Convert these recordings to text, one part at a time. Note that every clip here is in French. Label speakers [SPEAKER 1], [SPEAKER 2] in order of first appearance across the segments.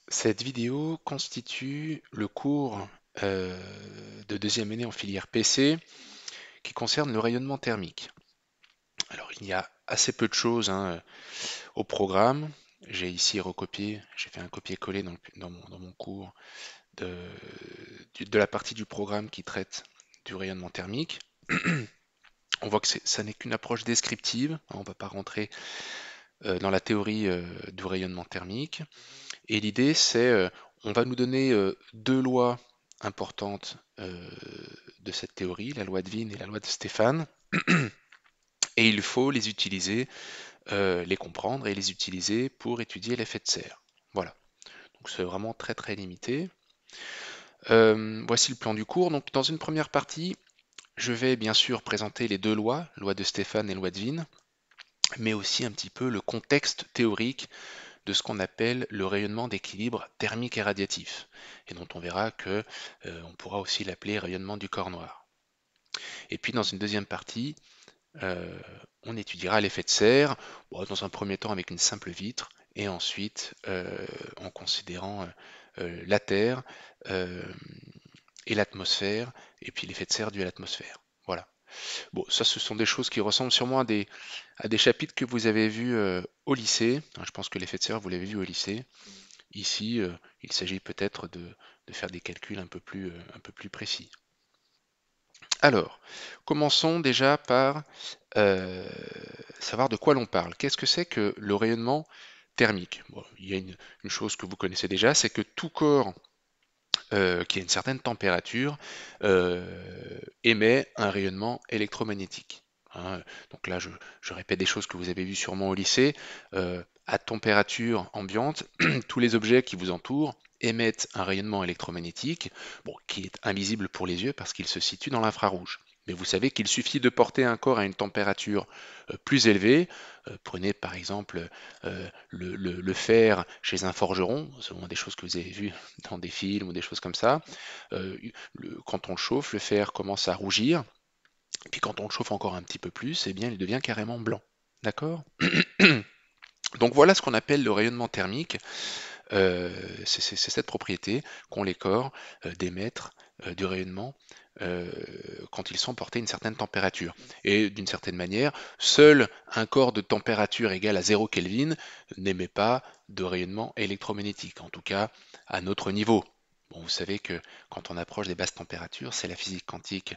[SPEAKER 1] Cette vidéo constitue le cours euh, de deuxième année en filière PC qui concerne le rayonnement thermique. Alors il y a assez peu de choses au programme. J'ai ici recopié, j'ai fait un copier-coller dans mon cours de la partie du programme qui traite du rayonnement thermique. On voit que ça n'est qu'une approche descriptive, on ne va pas rentrer dans la théorie du rayonnement thermique. Et l'idée, on va nous donner deux lois importantes de cette théorie, la loi de Wien et la loi de Stéphane, et il faut les utiliser, les comprendre et les utiliser pour étudier l'effet de serre. Voilà, donc c'est vraiment très très limité. Voici le plan du cours. Donc dans une première partie, je vais bien sûr présenter les deux lois, loi de Stéphane et loi de Wien, mais aussi un petit peu le contexte théorique de ce qu'on appelle le rayonnement d'équilibre thermique et radiatif, et dont on verra que on pourra aussi l'appeler rayonnement du corps noir. Et puis dans une deuxième partie, euh, on étudiera l'effet de serre, bon, dans un premier temps avec une simple vitre, et ensuite en considérant la Terre euh, et l'atmosphère, et puis l'effet de serre dû à l'atmosphère. Voilà. Bon, ça, ce sont des choses qui ressemblent sûrement à des chapitres que vous avez vus au lycée. Je pense que l'effet de serre, vous l'avez vu au lycée. Ici, il s'agit peut-être de faire des calculs un peu plus précis. Alors, commençons déjà par euh, savoir de quoi l'on parle. Qu'est-ce que c'est que le rayonnement thermique? Bon, il y a une chose que vous connaissez déjà, c'est que tout corps qui a une certaine température euh, émet un rayonnement électromagnétique. Hein. Donc là, je répète des choses que vous avez vues sûrement au lycée. À température ambiante, tous les objets qui vous entourent émettent un rayonnement électromagnétique, bon, qui est invisible pour les yeux parce qu'il se situe dans l'infrarouge. Mais vous savez qu'il suffit de porter un corps à une température plus élevée. Prenez par exemple le fer chez un forgeron, c'est des choses que vous avez vues dans des films ou des choses comme ça. Euh, quand on le chauffe, le fer commence à rougir, et puis quand on le chauffe encore un petit peu plus, eh bien il devient carrément blanc. D'accord? Donc voilà ce qu'on appelle le rayonnement thermique. C'est cette propriété qu'ont les corps d'émettre du rayonnement euh, quand ils sont portés à une certaine température. Et d'une certaine manière, seul un corps de température égale à 0 Kelvin n'émet pas de rayonnement électromagnétique, en tout cas à notre niveau. Bon, vous savez que quand on approche des basses températures, c'est la physique quantique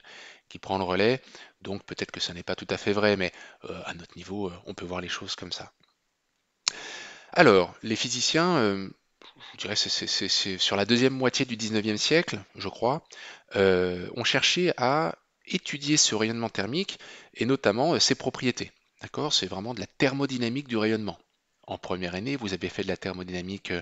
[SPEAKER 1] qui prend le relais, donc peut-être que ce n'est pas tout à fait vrai, mais à notre niveau, on peut voir les choses comme ça. Alors, les physiciens, je dirais c'est sur la deuxième moitié du 19e siècle, je crois, ont cherché à étudier ce rayonnement thermique et notamment ses propriétés. D'accord? C'est vraiment de la thermodynamique du rayonnement. En première année, vous avez fait de la thermodynamique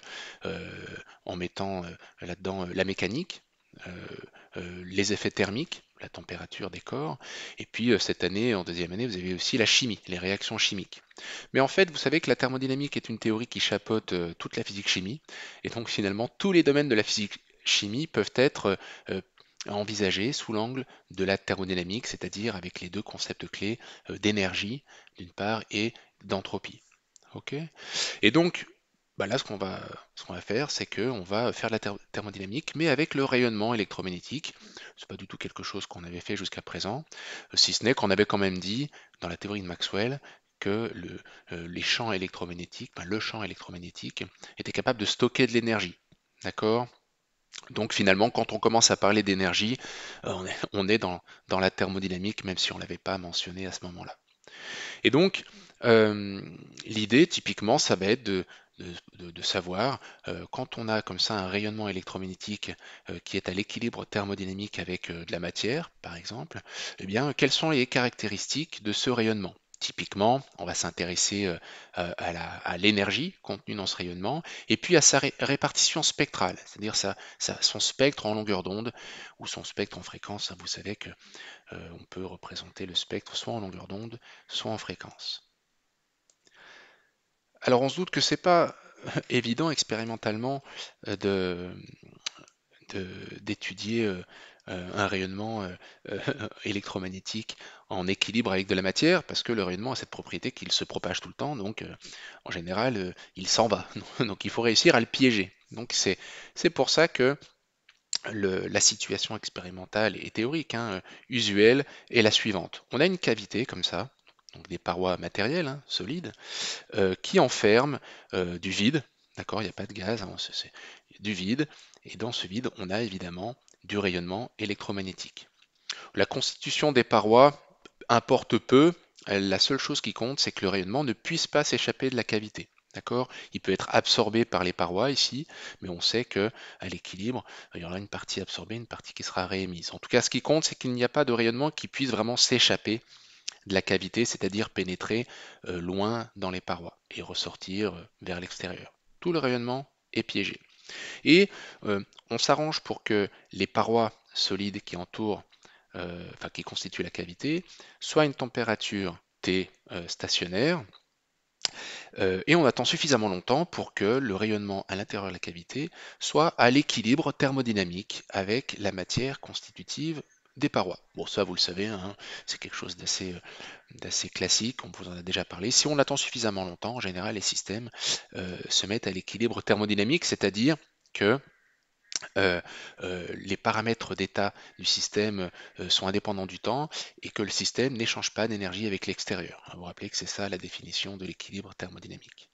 [SPEAKER 1] en mettant là-dedans la mécanique, euh, les effets thermiques, la température des corps, et puis cette année, en deuxième année, vous avez aussi la chimie, les réactions chimiques. Mais en fait, vous savez que la thermodynamique est une théorie qui chapeaute toute la physique-chimie, et donc finalement, tous les domaines de la physique-chimie peuvent être envisagés sous l'angle de la thermodynamique, c'est-à-dire avec les deux concepts clés d'énergie, d'une part, et d'entropie. Ok? Et donc, bah là, ce qu'on va faire, c'est qu'on va faire de la thermodynamique, mais avec le rayonnement électromagnétique. C'est pas du tout quelque chose qu'on avait fait jusqu'à présent, si ce n'est qu'on avait quand même dit, dans la théorie de Maxwell, que les champs électromagnétiques, enfin, le champ électromagnétique, était capable de stocker de l'énergie. D'accord? Donc finalement, quand on commence à parler d'énergie, on est dans la thermodynamique, même si on ne l'avait pas mentionné à ce moment-là. Et donc, euh, l'idée, typiquement, ça va être de savoir, quand on a comme ça un rayonnement électromagnétique qui est à l'équilibre thermodynamique avec de la matière, par exemple, eh bien, quelles sont les caractéristiques de ce rayonnement? Typiquement, on va s'intéresser à l'énergie contenue dans ce rayonnement et puis à sa répartition spectrale, c'est-à-dire son spectre en longueur d'onde ou son spectre en fréquence. Vous savez que on peut représenter le spectre soit en longueur d'onde, soit en fréquence. Alors on se doute que c'est pas évident expérimentalement de, d'étudier un rayonnement électromagnétique en équilibre avec de la matière, parce que le rayonnement a cette propriété qu'il se propage tout le temps, donc en général il s'en va. Donc il faut réussir à le piéger. Donc c'est pour ça que la situation expérimentale et théorique, hein, usuelle, est la suivante. On a une cavité comme ça, donc des parois matérielles, hein, solides, qui enferment du vide, d'accord, il n'y a pas de gaz, hein, c'est du vide, et dans ce vide, on a évidemment du rayonnement électromagnétique. La constitution des parois importe peu, la seule chose qui compte, c'est que le rayonnement ne puisse pas s'échapper de la cavité. D'accord? Il peut être absorbé par les parois ici, mais on sait que à l'équilibre, il y aura une partie absorbée, une partie qui sera réémise. En tout cas, ce qui compte, c'est qu'il n'y a pas de rayonnement qui puisse vraiment s'échapper de la cavité, c'est-à-dire pénétrer loin dans les parois et ressortir vers l'extérieur. Tout le rayonnement est piégé. Et on s'arrange pour que les parois solides qui entourent, enfin qui constituent la cavité, soient à une température T stationnaire, et on attend suffisamment longtemps pour que le rayonnement à l'intérieur de la cavité soit à l'équilibre thermodynamique avec la matière constitutive des parois. Bon, ça vous le savez, hein, c'est quelque chose d'assez classique, on vous en a déjà parlé. Si on attend suffisamment longtemps, en général, les systèmes se mettent à l'équilibre thermodynamique, c'est-à-dire que les paramètres d'état du système sont indépendants du temps et que le système n'échange pas d'énergie avec l'extérieur. Vous vous rappelez que c'est ça la définition de l'équilibre thermodynamique.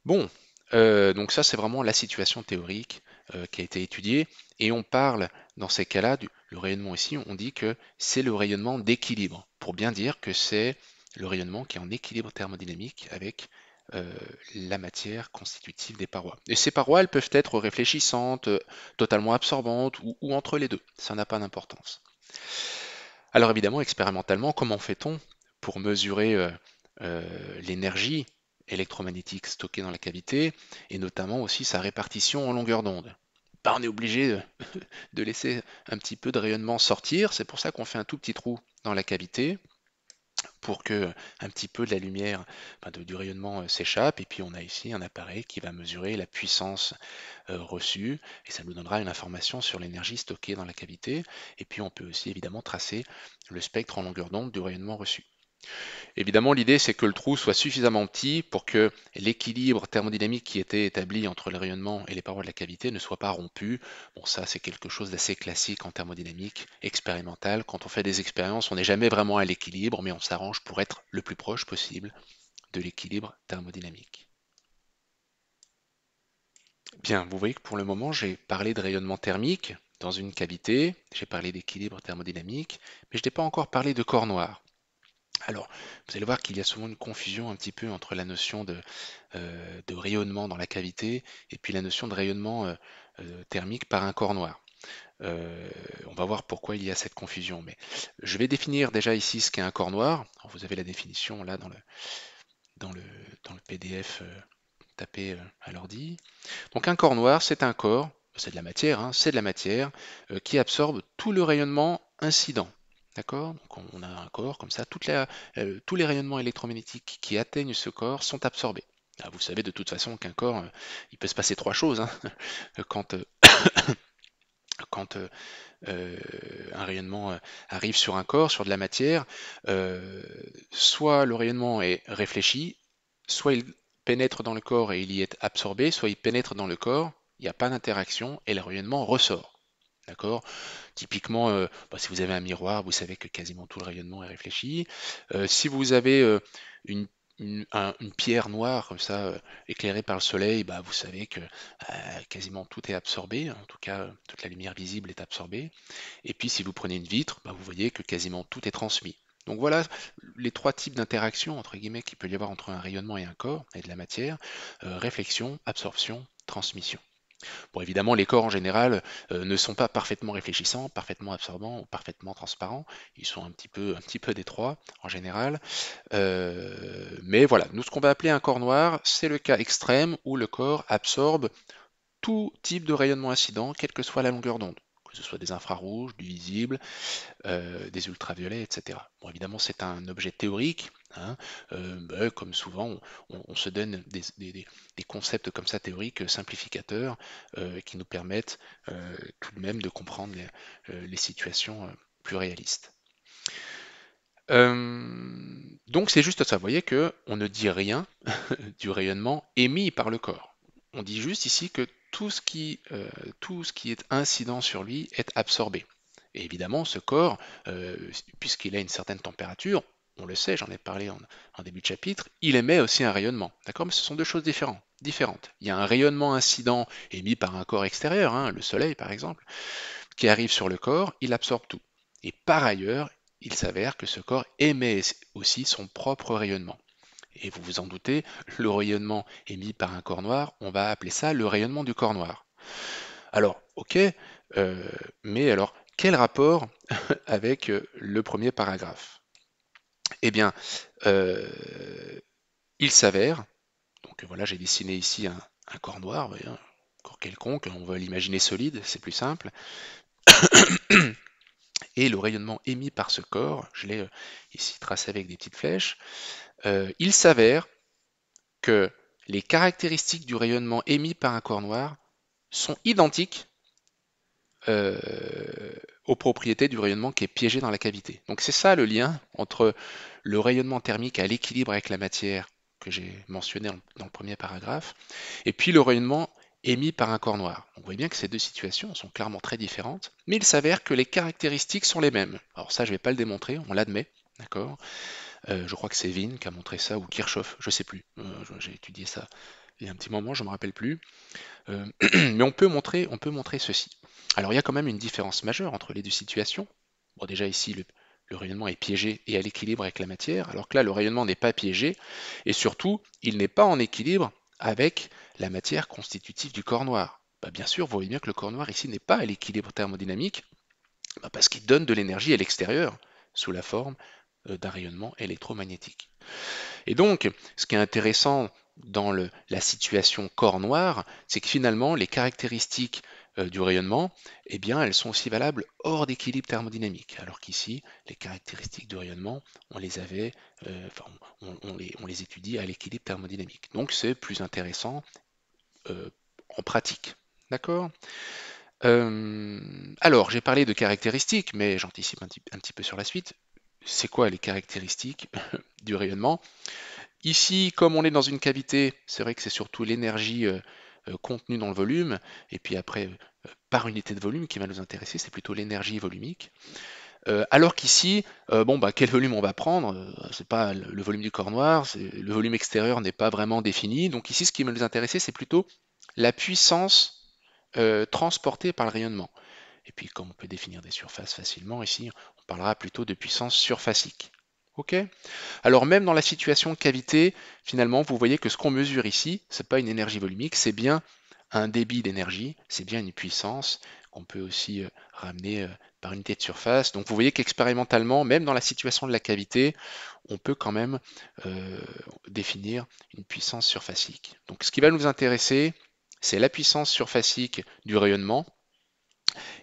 [SPEAKER 1] Bon, donc ça c'est vraiment la situation théorique qui a été étudiée et on parle dans ces cas-là, le rayonnement ici, on dit que c'est le rayonnement d'équilibre, pour bien dire que c'est le rayonnement qui est en équilibre thermodynamique avec euh, la matière constitutive des parois. Et ces parois, elles peuvent être réfléchissantes, totalement absorbantes ou entre les deux, ça n'a pas d'importance. Alors évidemment, expérimentalement, comment fait-on pour mesurer l'énergie électromagnétique stockée dans la cavité et notamment aussi sa répartition en longueur d'onde? Ben, on est obligé de laisser un petit peu de rayonnement sortir, c'est pour ça qu'on fait un tout petit trou dans la cavité pour que un petit peu de la lumière, enfin, du rayonnement s'échappe et puis on a ici un appareil qui va mesurer la puissance reçue et ça nous donnera une information sur l'énergie stockée dans la cavité et puis on peut aussi évidemment tracer le spectre en longueur d'onde du rayonnement reçu. Évidemment, l'idée, c'est que le trou soit suffisamment petit pour que l'équilibre thermodynamique qui était établi entre le rayonnement et les parois de la cavité ne soit pas rompu. Bon, ça, c'est quelque chose d'assez classique en thermodynamique expérimentale. Quand on fait des expériences, on n'est jamais vraiment à l'équilibre, mais on s'arrange pour être le plus proche possible de l'équilibre thermodynamique. Bien, vous voyez que pour le moment, j'ai parlé de rayonnement thermique dans une cavité, j'ai parlé d'équilibre thermodynamique, mais je n'ai pas encore parlé de corps noir. Alors, vous allez voir qu'il y a souvent une confusion un petit peu entre la notion de rayonnement dans la cavité et puis la notion de rayonnement thermique par un corps noir. On va voir pourquoi il y a cette confusion, mais je vais définir déjà ici ce qu'est un corps noir. Alors, vous avez la définition là dans le, dans le PDF tapé à l'ordi. Donc un corps noir, c'est un corps, c'est de la matière, hein, c'est de la matière qui absorbe tout le rayonnement incident. D'accord? Donc on a un corps comme ça, tous les rayonnements électromagnétiques qui atteignent ce corps sont absorbés. Ah, vous savez de toute façon qu'un corps, il peut se passer trois choses, hein, quand, quand un rayonnement arrive sur un corps, sur de la matière. euh, Soit le rayonnement est réfléchi, soit il pénètre dans le corps et il y est absorbé, soit il pénètre dans le corps, il n'y a pas d'interaction et le rayonnement ressort. D'accord? Typiquement, si vous avez un miroir, vous savez que quasiment tout le rayonnement est réfléchi. Si vous avez une, une pierre noire comme ça, éclairée par le soleil, bah, vous savez que quasiment tout est absorbé, en tout cas toute la lumière visible est absorbée. Et puis si vous prenez une vitre, bah, vous voyez que quasiment tout est transmis. Donc voilà les trois types d'interactions entre guillemets qu'il peut y avoir entre un rayonnement et un corps et de la matière, réflexion, absorption, transmission. Bon, évidemment, les corps en général ne sont pas parfaitement réfléchissants, parfaitement absorbants ou parfaitement transparents. Ils sont un petit peu détroits en général. Mais voilà, nous ce qu'on va appeler un corps noir, c'est le cas extrême où le corps absorbe tout type de rayonnement incident, quelle que soit la longueur d'onde, que ce soit des infrarouges, du visible, des ultraviolets, etc. Bon, évidemment, c'est un objet théorique, hein, comme souvent, on se donne des concepts comme ça théoriques simplificateurs qui nous permettent tout de même de comprendre les situations plus réalistes. Donc c'est juste ça, vous voyez que on ne dit rien du rayonnement émis par le corps. on dit juste ici que tout ce qui est incident sur lui est absorbé. Et évidemment, ce corps, puisqu'il a une certaine température, on le sait, j'en ai parlé en début de chapitre, il émet aussi un rayonnement. D'accord? Mais ce sont deux choses différentes. Il y a un rayonnement incident émis par un corps extérieur, hein, le soleil par exemple, qui arrive sur le corps, il absorbe tout. Et par ailleurs, il s'avère que ce corps émet aussi son propre rayonnement. Et vous vous en doutez, le rayonnement émis par un corps noir, on va appeler ça le rayonnement du corps noir. Alors, ok, mais alors, quel rapport avec le premier paragraphe? Eh bien, euh, il s'avère, donc voilà, j'ai dessiné ici un corps noir, vous voyez, un corps quelconque, on va l'imaginer solide, c'est plus simple, et le rayonnement émis par ce corps, je l'ai ici tracé avec des petites flèches, il s'avère que les caractéristiques du rayonnement émis par un corps noir sont identiques euh, aux propriétés du rayonnement qui est piégé dans la cavité. Donc c'est ça le lien entre le rayonnement thermique à l'équilibre avec la matière que j'ai mentionné dans le premier paragraphe, et puis le rayonnement émis par un corps noir. On voit bien que ces deux situations sont clairement très différentes, mais il s'avère que les caractéristiques sont les mêmes. Alors ça, je ne vais pas le démontrer, on l'admet, d'accord. Je crois que c'est Wien qui a montré ça, ou Kirchhoff, je ne sais plus. J'ai étudié ça il y a un petit moment, je ne me rappelle plus. Mais on peut montrer ceci. Alors il y a quand même une différence majeure entre les deux situations. Bon, déjà ici, le rayonnement est piégé et à l'équilibre avec la matière, alors que là, le rayonnement n'est pas piégé, et surtout, il n'est pas en équilibre avec la matière constitutive du corps noir. Bah, bien sûr, vous voyez bien que le corps noir ici n'est pas à l'équilibre thermodynamique, parce qu'il donne de l'énergie à l'extérieur, sous la forme d'un rayonnement électromagnétique. Et donc, ce qui est intéressant dans la situation corps noir, c'est que finalement, les caractéristiques du rayonnement, eh bien, elles sont aussi valables hors d'équilibre thermodynamique. Alors qu'ici, les caractéristiques du rayonnement, on les avait, enfin, on les étudie à l'équilibre thermodynamique. Donc, c'est plus intéressant euh, en pratique. D'accord? Alors, j'ai parlé de caractéristiques, mais j'anticipe un petit peu sur la suite. C'est quoi les caractéristiques du rayonnement? Ici, comme on est dans une cavité, c'est vrai que c'est surtout l'énergie contenue dans le volume, et puis après, par unité de volume qui va nous intéresser, c'est plutôt l'énergie volumique. Alors qu'ici, bon, bah, quel volume on va prendre? C'est pas le volume du corps noir, le volume extérieur n'est pas vraiment défini. Donc ici, ce qui va nous intéresser, c'est plutôt la puissance transportée par le rayonnement. Et puis, comme on peut définir des surfaces facilement, ici, on parlera plutôt de puissance surfacique. Ok? Alors même dans la situation de cavité, finalement, vous voyez que ce qu'on mesure ici, c'est pas une énergie volumique, c'est bien un débit d'énergie, c'est bien une puissance qu'on peut aussi ramener par unité de surface. Donc vous voyez qu'expérimentalement, même dans la situation de la cavité, on peut quand même euh, définir une puissance surfacique. Donc ce qui va nous intéresser, c'est la puissance surfacique du rayonnement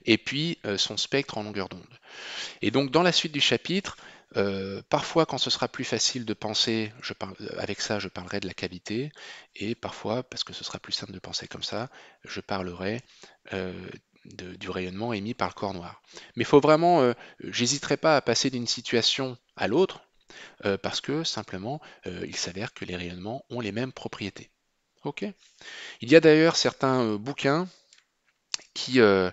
[SPEAKER 1] et puis son spectre en longueur d'onde. Et donc dans la suite du chapitre, parfois quand ce sera plus facile de penser, avec ça je parlerai de la cavité, et parfois, parce que ce sera plus simple de penser comme ça, je parlerai euh, du rayonnement émis par le corps noir. Mais il faut vraiment, j'hésiterai pas à passer d'une situation à l'autre, parce que simplement, il s'avère que les rayonnements ont les mêmes propriétés. Ok. Il y a d'ailleurs certains bouquins qui, euh,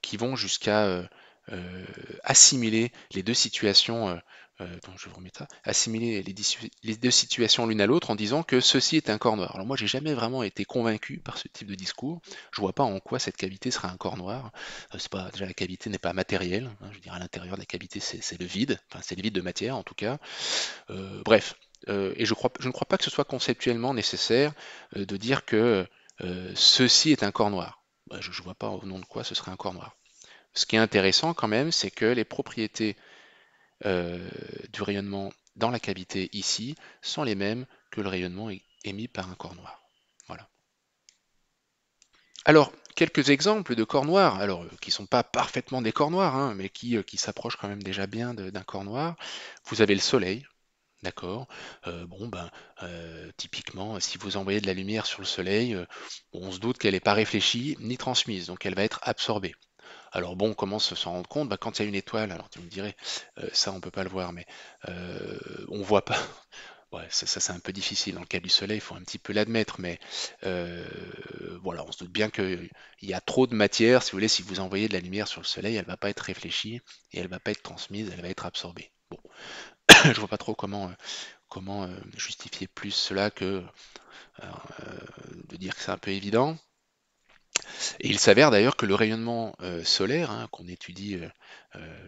[SPEAKER 1] qui vont jusqu'à euh, assimiler les deux situations, donc je vais vous remettre ça, assimiler les deux situations l'une à l'autre en disant que ceci est un corps noir. Alors moi, j'ai jamais vraiment été convaincu par ce type de discours. Je vois pas en quoi cette cavité serait un corps noir. C'est pas, déjà, la cavité n'est pas matérielle, hein, je veux dire, à l'intérieur de la cavité, c'est le vide, enfin, c'est le vide de matière en tout cas. Bref, et je ne crois pas que ce soit conceptuellement nécessaire de dire que ceci est un corps noir. Bah, je ne vois pas au nom de quoi ce serait un corps noir. Ce qui est intéressant quand même, c'est que les propriétés du rayonnement dans la cavité ici sont les mêmes que le rayonnement émis par un corps noir. Voilà. Alors, quelques exemples de corps noirs, alors qui ne sont pas parfaitement des corps noirs, hein, mais qui s'approchent quand même déjà bien d'un corps noir. Vous avez le Soleil. D'accord. Bon, ben, typiquement, si vous envoyez de la lumière sur le Soleil, on se doute qu'elle n'est pas réfléchie ni transmise, donc elle va être absorbée. Alors bon, comment s'en rendre compte? Bah, quand il y a une étoile, alors tu me dirais, ça on peut pas le voir, mais on voit pas. Ouais, ça, c'est un peu difficile. Dans le cas du Soleil, il faut un petit peu l'admettre, mais euh, voilà, on se doute bien qu'il y a trop de matière. Si vous voulez, si vous envoyez de la lumière sur le Soleil, elle va pas être réfléchie et elle va pas être transmise, elle va être absorbée. Bon, je vois pas trop comment justifier plus cela que de dire que c'est un peu évident. Et il s'avère d'ailleurs que le rayonnement solaire, hein, qu'on étudie,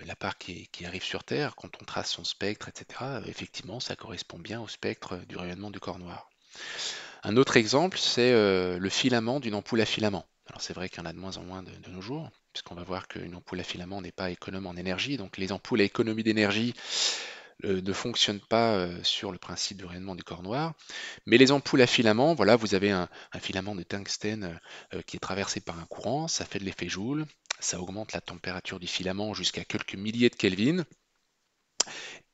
[SPEAKER 1] la part qui arrive sur Terre, quand on trace son spectre, etc., effectivement, ça correspond bien au spectre du rayonnement du corps noir. Un autre exemple, c'est le filament d'une ampoule à filament. Alors c'est vrai qu'il y en a de moins en moins de nos jours, puisqu'on va voir qu'une ampoule à filament n'est pas économe en énergie. Donc les ampoules à économie d'énergie ne fonctionnent pas sur le principe du rayonnement du corps noir. Mais les ampoules à filament, voilà, vous avez un filament de tungstène qui est traversé par un courant, ça fait de l'effet Joule, ça augmente la température du filament jusqu'à quelques milliers de Kelvin,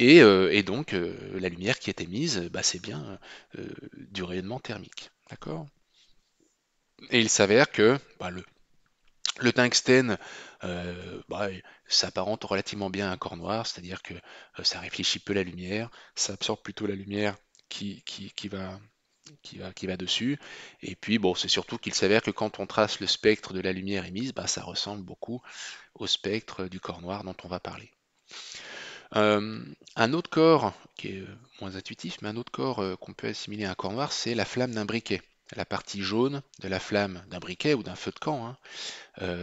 [SPEAKER 1] et donc la lumière qui est émise, bah, c'est bien du rayonnement thermique. D'accord? Et il s'avère que bah, le tungstène bah, s'apparente relativement bien à un corps noir, c'est-à-dire que ça réfléchit peu la lumière, ça absorbe plutôt la lumière qui va dessus. Et puis bon, c'est surtout qu'il s'avère que quand on trace le spectre de la lumière émise, bah, ça ressemble beaucoup au spectre du corps noir dont on va parler. Un autre corps qui est moins intuitif, mais un autre corps qu'on peut assimiler à un corps noir, c'est la flamme d'un briquet. La partie jaune de la flamme d'un briquet ou d'un feu de camp, hein,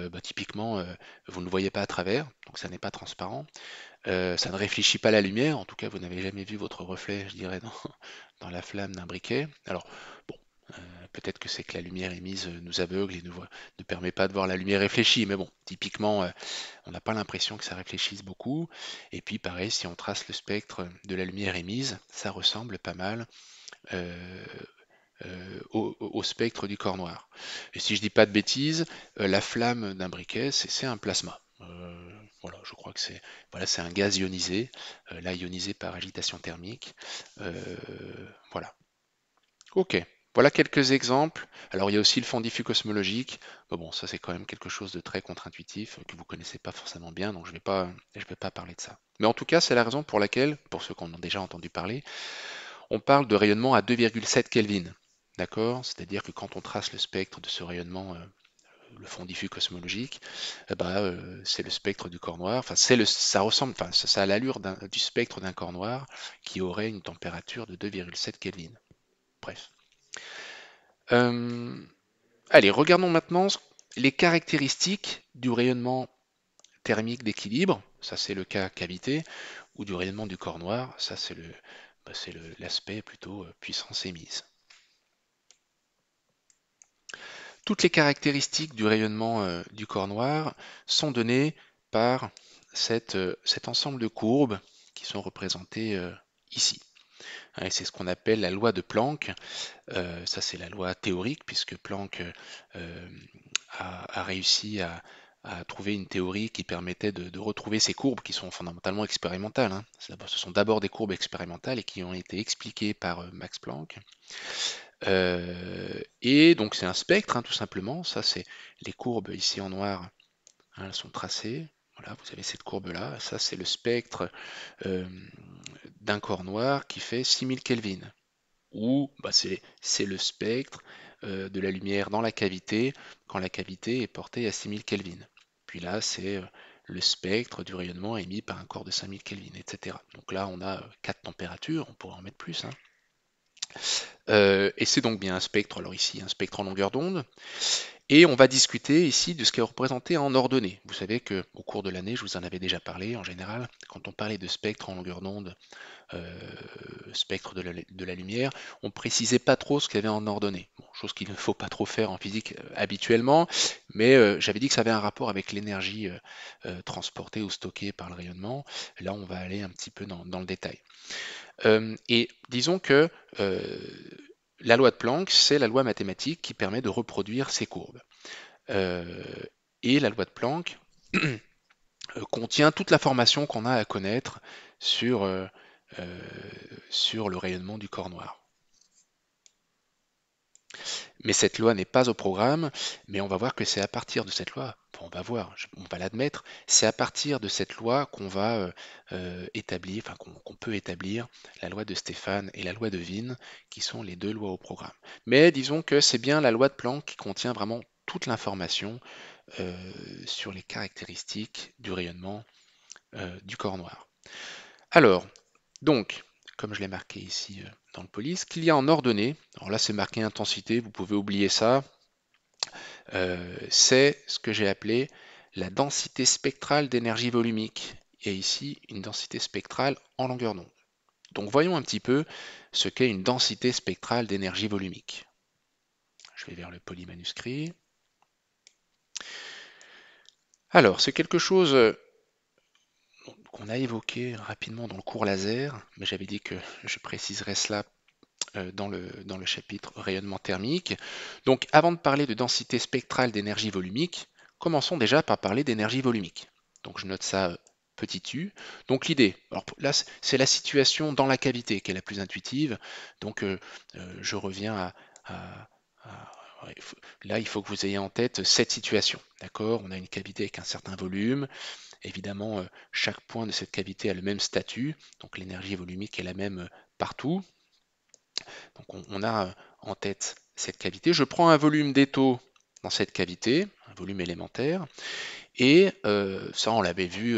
[SPEAKER 1] bah, typiquement, vous ne le voyez pas à travers, donc ça n'est pas transparent. Ça ne réfléchit pas la lumière, en tout cas vous n'avez jamais vu votre reflet, je dirais, dans la flamme d'un briquet. Alors, bon, peut-être que c'est que la lumière émise nous aveugle et ne permet pas de voir la lumière réfléchie, mais bon, typiquement, on n'a pas l'impression que ça réfléchisse beaucoup. Et puis pareil, si on trace le spectre de la lumière émise, ça ressemble pas mal euh, au spectre du corps noir. Et si je dis pas de bêtises, la flamme d'un briquet, c'est un plasma. Voilà, je crois que c'est un gaz ionisé, là ionisé par agitation thermique. Euh, voilà. Ok. Voilà quelques exemples. Alors il y a aussi le fond diffus cosmologique. Mais bon, ça c'est quand même quelque chose de très contre-intuitif que vous connaissez pas forcément bien, donc je vais pas parler de ça. Mais en tout cas, c'est la raison pour laquelle, pour ceux qui en ont déjà entendu parler, on parle de rayonnement à 2,7 Kelvin. D'accord? C'est-à-dire que quand on trace le spectre de ce rayonnement, le fond diffus cosmologique, c'est le spectre du corps noir. Enfin, ça ressemble, enfin, ça a l'allure du spectre d'un corps noir qui aurait une température de 2,7 Kelvin. Bref. Euh, Allez, regardons maintenant les caractéristiques du rayonnement thermique d'équilibre. Ça, c'est le cas cavité, ou du rayonnement du corps noir. Ça, c'est l'aspect plutôt puissance émise. Toutes les caractéristiques du rayonnement du corps noir sont données par cet ensemble de courbes qui sont représentées ici. Hein, et c'est ce qu'on appelle la loi de Planck. Ça, c'est la loi théorique, puisque Planck a réussi à trouver une théorie qui permettait de retrouver ces courbes qui sont fondamentalement expérimentales, hein. Ce sont d'abord des courbes expérimentales et qui ont été expliquées par Max Planck. Et donc c'est un spectre, hein, tout simplement. Ça, c'est les courbes ici en noir, hein, elles sont tracées. Voilà, vous avez cette courbe-là. Ça, c'est le spectre euh, d'un corps noir qui fait 6000 Kelvin. Ou bah, c'est le spectre de la lumière dans la cavité quand la cavité est portée à 6000 Kelvin. Puis là, c'est le spectre du rayonnement émis par un corps de 5000 Kelvin, etc. Donc là, on a 4 températures, on pourrait en mettre plus, hein. Et c'est donc bien un spectre, alors ici un spectre en longueur d'onde, et on va discuter ici de ce qui est représenté en ordonnée. Vous savez que au cours de l'année, je vous en avais déjà parlé, en général, quand on parlait de spectre en longueur d'onde, euh, spectre de la lumière, on précisait pas trop ce qu'il y avait en ordonnée. Bon, chose qu'il ne faut pas trop faire en physique habituellement, mais j'avais dit que ça avait un rapport avec l'énergie transportée ou stockée par le rayonnement. Là, on va aller un petit peu dans le détail. Et disons que la loi de Planck, c'est la loi mathématique qui permet de reproduire ces courbes. Euh, et la loi de Planck contient toute l'information qu'on a à connaître sur, euh, sur le rayonnement du corps noir. Mais cette loi n'est pas au programme, mais on va voir que c'est à partir de cette loi on va voir, on va l'admettre, c'est à partir de cette loi qu'on va établir, enfin qu'on peut établir la loi de Stéphane et la loi de Wien, qui sont les deux lois au programme. Mais disons que c'est bien la loi de Planck qui contient vraiment toute l'information sur les caractéristiques du rayonnement du corps noir. Alors, donc, comme je l'ai marqué ici dans le police, qu'il y a en ordonnée, alors là c'est marqué intensité, vous pouvez oublier ça, c'est ce que j'ai appelé la densité spectrale d'énergie volumique, et ici une densité spectrale en longueur d'onde. Donc voyons un petit peu ce qu'est une densité spectrale d'énergie volumique. Je vais vers le polymanuscrit. Alors, c'est quelque chose qu'on a évoqué rapidement dans le cours laser, mais j'avais dit que je préciserais cela dans le chapitre rayonnement thermique. Donc avant de parler de densité spectrale d'énergie volumique, commençons déjà par parler d'énergie volumique. Donc je note ça petit u. Donc l'idée, alors là c'est la situation dans la cavité qui est la plus intuitive. Donc je reviens là il faut que vous ayez en tête cette situation. D'accord? On a une cavité avec un certain volume. Évidemment, chaque point de cette cavité a le même statut, donc l'énergie volumique est la même partout. Donc on a en tête cette cavité. Je prends un volume d'étau dans cette cavité, un volume élémentaire, et ça on l'avait vu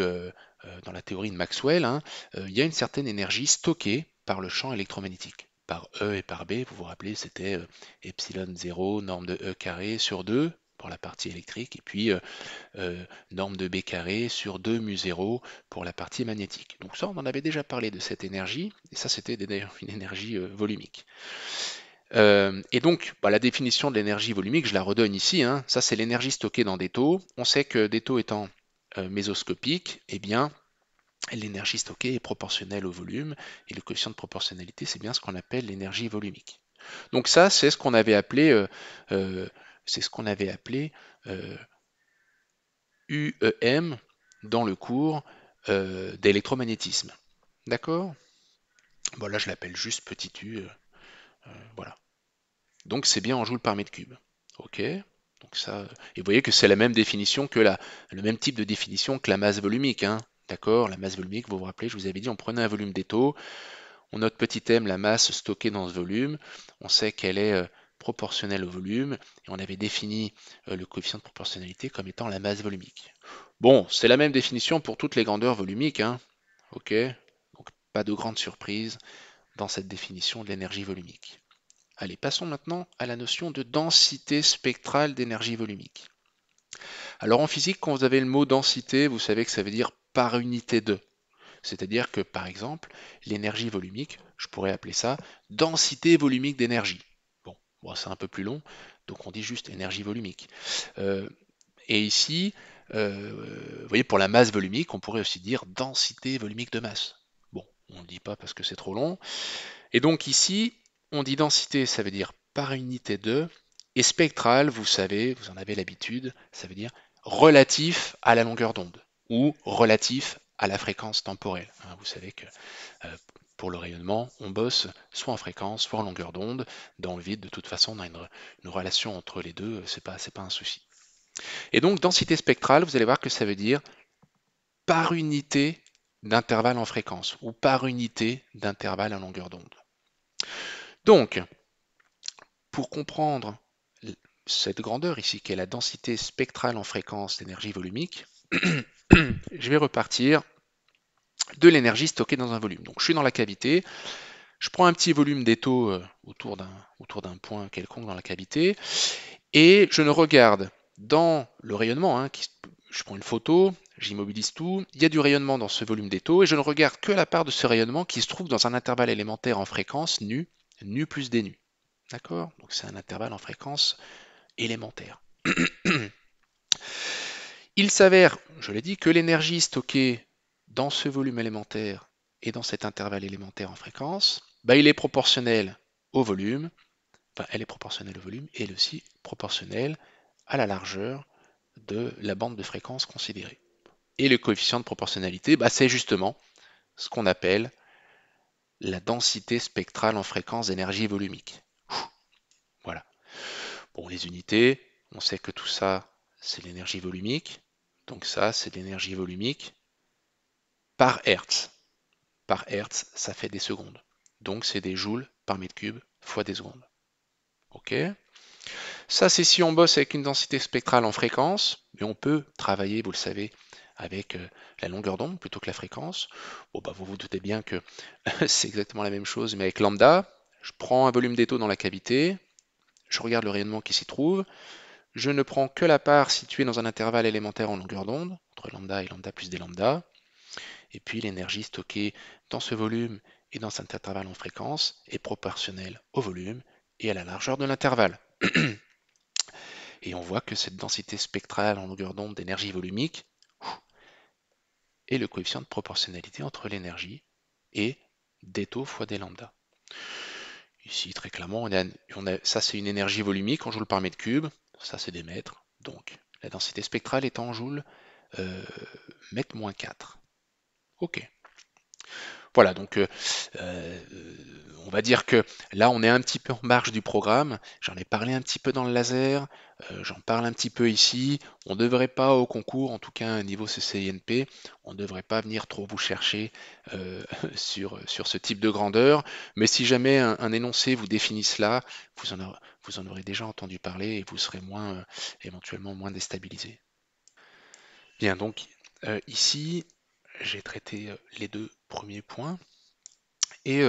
[SPEAKER 1] dans la théorie de Maxwell, hein, il y a une certaine énergie stockée par le champ électromagnétique. Par E et par B, vous vous rappelez, c'était epsilon 0, norme de E carré sur 2 pour la partie électrique, et puis norme de B carré sur 2 mu 0 pour la partie magnétique. Donc ça, on en avait déjà parlé de cette énergie, et ça c'était d'ailleurs une énergie volumique. Et donc, la définition de l'énergie volumique, je la redonne ici, hein. Ça c'est l'énergie stockée dans des taux. On sait que des taux étant mésoscopiques, eh bien, l'énergie stockée est proportionnelle au volume, et le coefficient de proportionnalité, c'est bien ce qu'on appelle l'énergie volumique. Donc ça, c'est ce qu'on avait appelé, UEM dans le cours d'électromagnétisme. D'accord? Bon, là, je l'appelle juste petit u. Voilà. Donc, c'est bien en joule par mètre cube. OK? Donc ça, et vous voyez que c'est la même définition que le même type de définition que la masse volumique. Hein. D'accord? La masse volumique, vous vous rappelez, je vous avais dit, on prenait un volume d'étau, on note petit m la masse stockée dans ce volume, on sait qu'elle est proportionnelle au volume, et on avait défini le coefficient de proportionnalité comme étant la masse volumique. Bon, c'est la même définition pour toutes les grandeurs volumiques, hein. Ok? Donc pas de grande surprise dans cette définition de l'énergie volumique. Allez, passons maintenant à la notion de densité spectrale d'énergie volumique. Alors en physique, quand vous avez le mot densité, vous savez que ça veut dire par unité de. C'est-à-dire que, par exemple, l'énergie volumique, je pourrais appeler ça densité volumique d'énergie. Bon, c'est un peu plus long, donc on dit juste énergie volumique. Et ici, vous voyez, pour la masse volumique, on pourrait aussi dire densité volumique de masse. Bon, on ne dit pas parce que c'est trop long. Et donc ici, on dit densité, ça veut dire par unité de, et spectral, vous savez, vous en avez l'habitude, ça veut dire relatif à la longueur d'onde, ou relatif à la fréquence temporelle. Vous savez que pour le rayonnement, on bosse soit en fréquence, soit en longueur d'onde. Dans le vide, de toute façon, on a une relation entre les deux, c'est pas un souci. Et donc, densité spectrale, vous allez voir que ça veut dire par unité d'intervalle en fréquence ou par unité d'intervalle en longueur d'onde. Donc, pour comprendre cette grandeur ici, qui est la densité spectrale en fréquence d'énergie volumique, je vais repartir de l'énergie stockée dans un volume. Donc, je suis dans la cavité, je prends un petit volume d'étau autour d'un point quelconque dans la cavité, et je ne regarde dans le rayonnement, hein, je prends une photo, j'immobilise tout, il y a du rayonnement dans ce volume d'étau, et je ne regarde que la part de ce rayonnement qui se trouve dans un intervalle élémentaire en fréquence nu plus d nu. D'accord? Donc c'est un intervalle en fréquence élémentaire. Il s'avère, je l'ai dit, que l'énergie stockée dans ce volume élémentaire et dans cet intervalle élémentaire en fréquence, il est proportionnel au volume, elle est proportionnelle au volume et elle est aussi proportionnelle à la largeur de la bande de fréquence considérée. Et le coefficient de proportionnalité, c'est justement ce qu'on appelle la densité spectrale en fréquence d'énergie volumique. Voilà. Bon, les unités, on sait que tout ça, c'est l'énergie volumique. Donc ça, c'est l'énergie volumique par Hertz. Par Hertz, ça fait des secondes. Donc c'est des joules par mètre cube fois des secondes. OK? Ça, c'est si on bosse avec une densité spectrale en fréquence, mais on peut travailler, vous le savez, avec la longueur d'onde plutôt que la fréquence. Bon, bah, vous vous doutez bien que c'est exactement la même chose, mais avec lambda. Je prends un volume d'étau dans la cavité, je regarde le rayonnement qui s'y trouve, je ne prends que la part située dans un intervalle élémentaire en longueur d'onde, entre lambda et lambda plus des lambda, et puis l'énergie stockée dans ce volume et dans cet intervalle en fréquence est proportionnelle au volume et à la largeur de l'intervalle. Et on voit que cette densité spectrale en longueur d'onde d'énergie volumique est le coefficient de proportionnalité entre l'énergie et d taux fois d lambda. Ici, très clairement, ça c'est une énergie volumique en joules par mètre cube, ça c'est des mètres, donc la densité spectrale est en joules mètre moins 4. Ok. Voilà, donc on va dire que là on est un petit peu en marge du programme. J'en ai parlé un petit peu dans le laser, j'en parle un petit peu ici. On ne devrait pas au concours, en tout cas à niveau CCINP, on ne devrait pas venir trop vous chercher sur ce type de grandeur. Mais si jamais un énoncé vous définit cela, vous en aurez déjà entendu parler et vous serez éventuellement moins déstabilisé. Bien, donc ici j'ai traité les deux premiers points. Et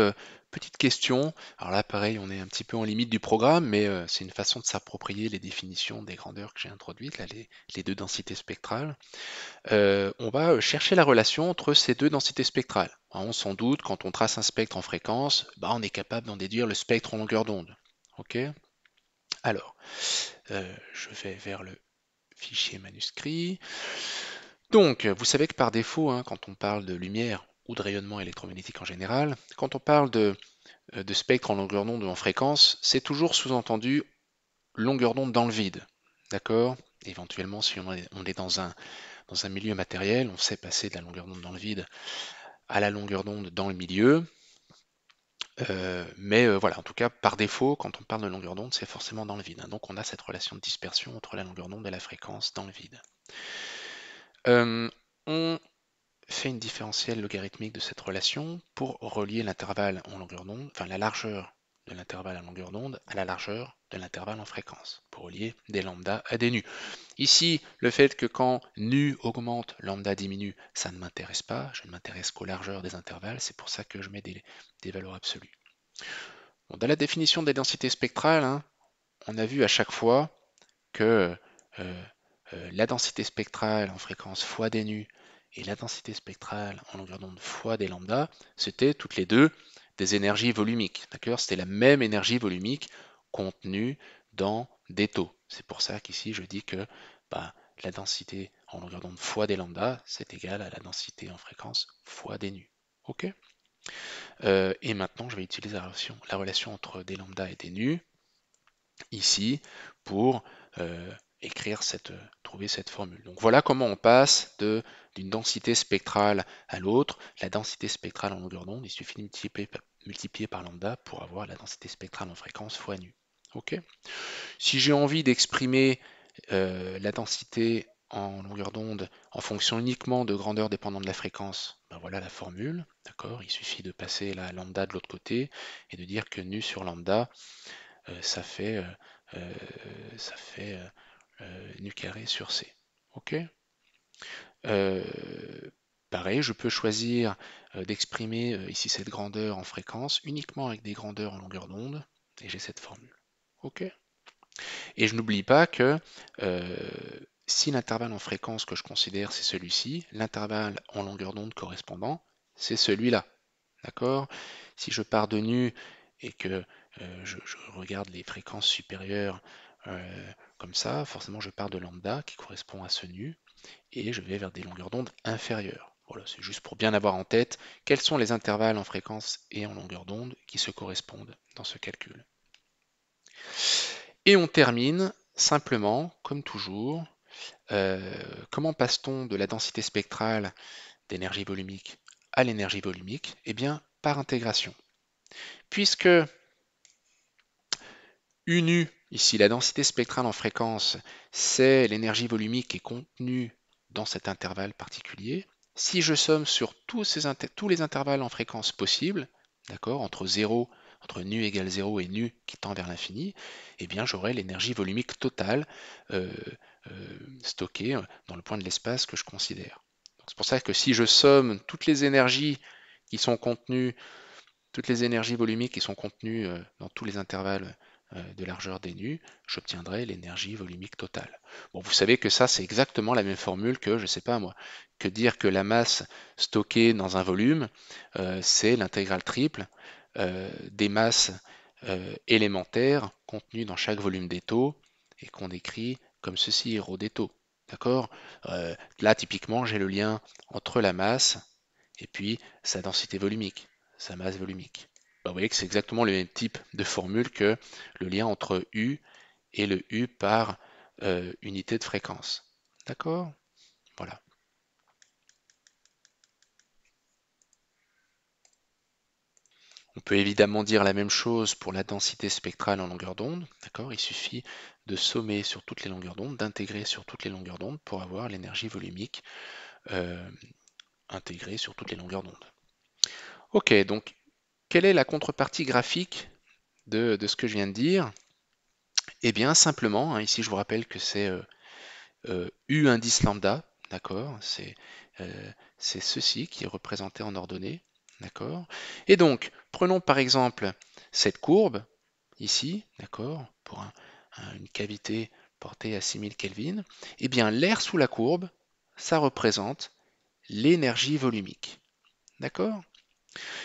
[SPEAKER 1] petite question, alors là pareil, on est un petit peu en limite du programme, mais c'est une façon de s'approprier les définitions des grandeurs que j'ai introduites, là, les deux densités spectrales. On va chercher la relation entre ces deux densités spectrales. Hein, on s'en doute, quand on trace un spectre en fréquence, bah, on est capable d'en déduire le spectre en longueur d'onde. Ok? Alors, je vais vers le fichier manuscrit. Donc, vous savez que par défaut, hein, quand on parle de lumière ou de rayonnement électromagnétique en général, quand on parle de spectre en longueur d'onde ou en fréquence, c'est toujours sous-entendu longueur d'onde dans le vide. D'accord? Éventuellement, si on est dans un milieu matériel, on sait passer de la longueur d'onde dans le vide à la longueur d'onde dans le milieu. Mais voilà, en tout cas, par défaut, quand on parle de longueur d'onde, c'est forcément dans le vide. Hein. Donc on a cette relation de dispersion entre la longueur d'onde et la fréquence dans le vide. On fait une différentielle logarithmique de cette relation pour relier l'intervalle en longueur d'onde, enfin la largeur de l'intervalle en longueur d'onde à la largeur de l'intervalle en fréquence, pour relier des lambda à des nu. Ici, le fait que quand nu augmente, lambda diminue, ça ne m'intéresse pas, je ne m'intéresse qu'aux largeurs des intervalles, c'est pour ça que je mets des valeurs absolues. Bon, dans la définition des densités spectrales, hein, on a vu à chaque fois que la densité spectrale en fréquence fois des nu et la densité spectrale en longueur d'onde fois des lambda, c'était toutes les deux des énergies volumiques. D'accord? C'était la même énergie volumique contenue dans des taux. C'est pour ça qu'ici je dis que bah, la densité en longueur d'onde fois des lambda, c'est égal à la densité en fréquence fois des nu. Ok? Et maintenant, je vais utiliser la relation entre des lambda et des nu ici pour trouver cette formule. Donc voilà comment on passe d'une densité spectrale à l'autre. La densité spectrale en longueur d'onde, il suffit de multiplier par lambda pour avoir la densité spectrale en fréquence fois nu. Ok. Si j'ai envie d'exprimer la densité en longueur d'onde en fonction uniquement de grandeur dépendant de la fréquence, ben voilà la formule. D'accord. Il suffit de passer la lambda de l'autre côté et de dire que nu sur lambda, ça fait nu carré sur C. Ok. Euh, Pareil, je peux choisir d'exprimer ici cette grandeur en fréquence uniquement avec des grandeurs en longueur d'onde, et j'ai cette formule. Ok. Et je n'oublie pas que si l'intervalle en fréquence que je considère c'est celui-ci, l'intervalle en longueur d'onde correspondant, c'est celui-là. D'accord? Si je pars de nu et que je regarde les fréquences supérieures comme ça, forcément je pars de lambda qui correspond à ce nu et je vais vers des longueurs d'onde inférieures. Voilà, c'est juste pour bien avoir en tête quels sont les intervalles en fréquence et en longueur d'onde qui se correspondent dans ce calcul. Et on termine simplement, comme toujours, comment passe-t-on de la densité spectrale d'énergie volumique à l'énergie volumique? Eh bien, par intégration. Puisque U nu Ici, la densité spectrale en fréquence, c'est l'énergie volumique qui est contenue dans cet intervalle particulier. Si je somme sur tous les intervalles en fréquence possibles, d'accord, entre nu égale 0 et nu qui tend vers l'infini, eh bien j'aurai l'énergie volumique totale euh, stockée dans le point de l'espace que je considère. C'est pour ça que si je somme toutes les énergies qui sont contenues, toutes les énergies volumiques qui sont contenues dans tous les intervalles de largeur des nus, j'obtiendrai l'énergie volumique totale. Bon, vous savez que ça, c'est exactement la même formule que, je ne sais pas moi, que dire que la masse stockée dans un volume, c'est l'intégrale triple des masses élémentaires contenues dans chaque volume d'étau et qu'on décrit comme ceci, ρ d'étau. D'accord? Là, typiquement, j'ai le lien entre la masse et puis sa densité volumique, sa masse volumique. Bah, vous voyez que c'est exactement le même type de formule que le lien entre U et le U par unité de fréquence. D'accord? Voilà. On peut évidemment dire la même chose pour la densité spectrale en longueur d'onde. D'accord? Il suffit de sommer sur toutes les longueurs d'onde, d'intégrer sur toutes les longueurs d'onde pour avoir l'énergie volumique intégrée sur toutes les longueurs d'onde. Ok, donc quelle est la contrepartie graphique de ce que je viens de dire? Eh bien, simplement, hein, ici je vous rappelle que c'est U indice lambda, d'accord? C'est ceci qui est représenté en ordonnée, d'accord? Et donc, prenons par exemple cette courbe, ici, d'accord, pour une cavité portée à 6000 Kelvin. Eh bien, l'air sous la courbe, ça représente l'énergie volumique, d'accord?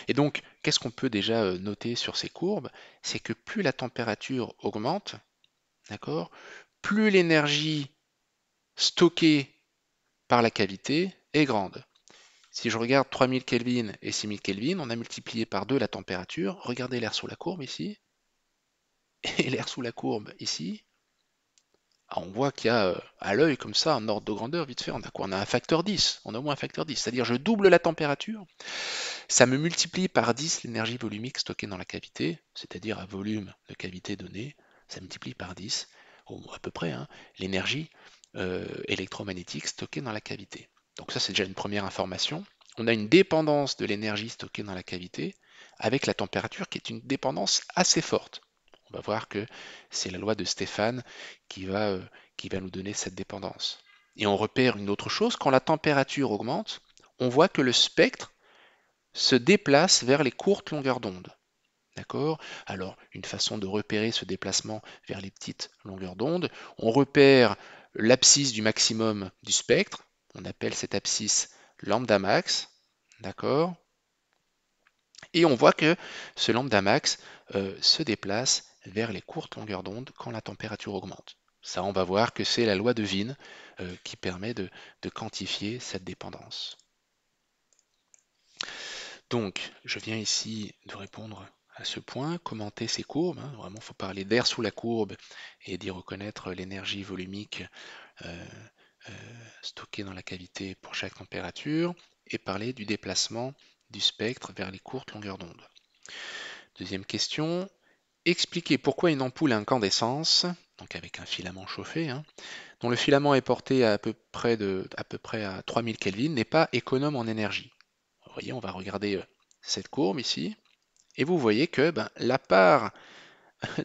[SPEAKER 1] Et donc, qu'est-ce qu'on peut déjà noter sur ces courbes? C'est que plus la température augmente, d'accord, plus l'énergie stockée par la cavité est grande. Si je regarde 3000 Kelvin et 6000 Kelvin, on a multiplié par 2 la température. Regardez l'air sous la courbe ici, et l'air sous la courbe ici. Ah, on voit qu'il y a à l'œil comme ça un ordre de grandeur vite fait. On a quoi? On a un facteur 10. On a au moins un facteur 10. C'est-à-dire je double la température. Ça me multiplie par 10 l'énergie volumique stockée dans la cavité, c'est-à-dire à volume de cavité donné. Ça multiplie par 10, à peu près, hein, l'énergie électromagnétique stockée dans la cavité. Donc ça, c'est déjà une première information. On a une dépendance de l'énergie stockée dans la cavité avec la température qui est une dépendance assez forte. On va voir que c'est la loi de Stéphane qui va nous donner cette dépendance. Et on repère une autre chose, quand la température augmente, on voit que le spectre se déplace vers les courtes longueurs d'onde. D'accord? Alors, une façon de repérer ce déplacement vers les petites longueurs d'onde, on repère l'abscisse du maximum du spectre, on appelle cette abscisse lambda max, d'accord? Et on voit que ce lambda max se déplace vers les courtes longueurs d'onde quand la température augmente. Ça, on va voir que c'est la loi de Wien qui permet de quantifier cette dépendance. Donc, je viens ici de répondre à ce point, commenter ces courbes. Hein. Vraiment, il faut parler d'air sous la courbe et d'y reconnaître l'énergie volumique euh, euh, stockée dans la cavité pour chaque température, et parler du déplacement du spectre vers les courtes longueurs d'onde. Deuxième question, expliquer pourquoi une ampoule à incandescence, donc avec un filament chauffé, hein, dont le filament est porté à peu près à 3000 Kelvin, n'est pas économe en énergie. Vous voyez, on va regarder cette courbe ici, et vous voyez que la part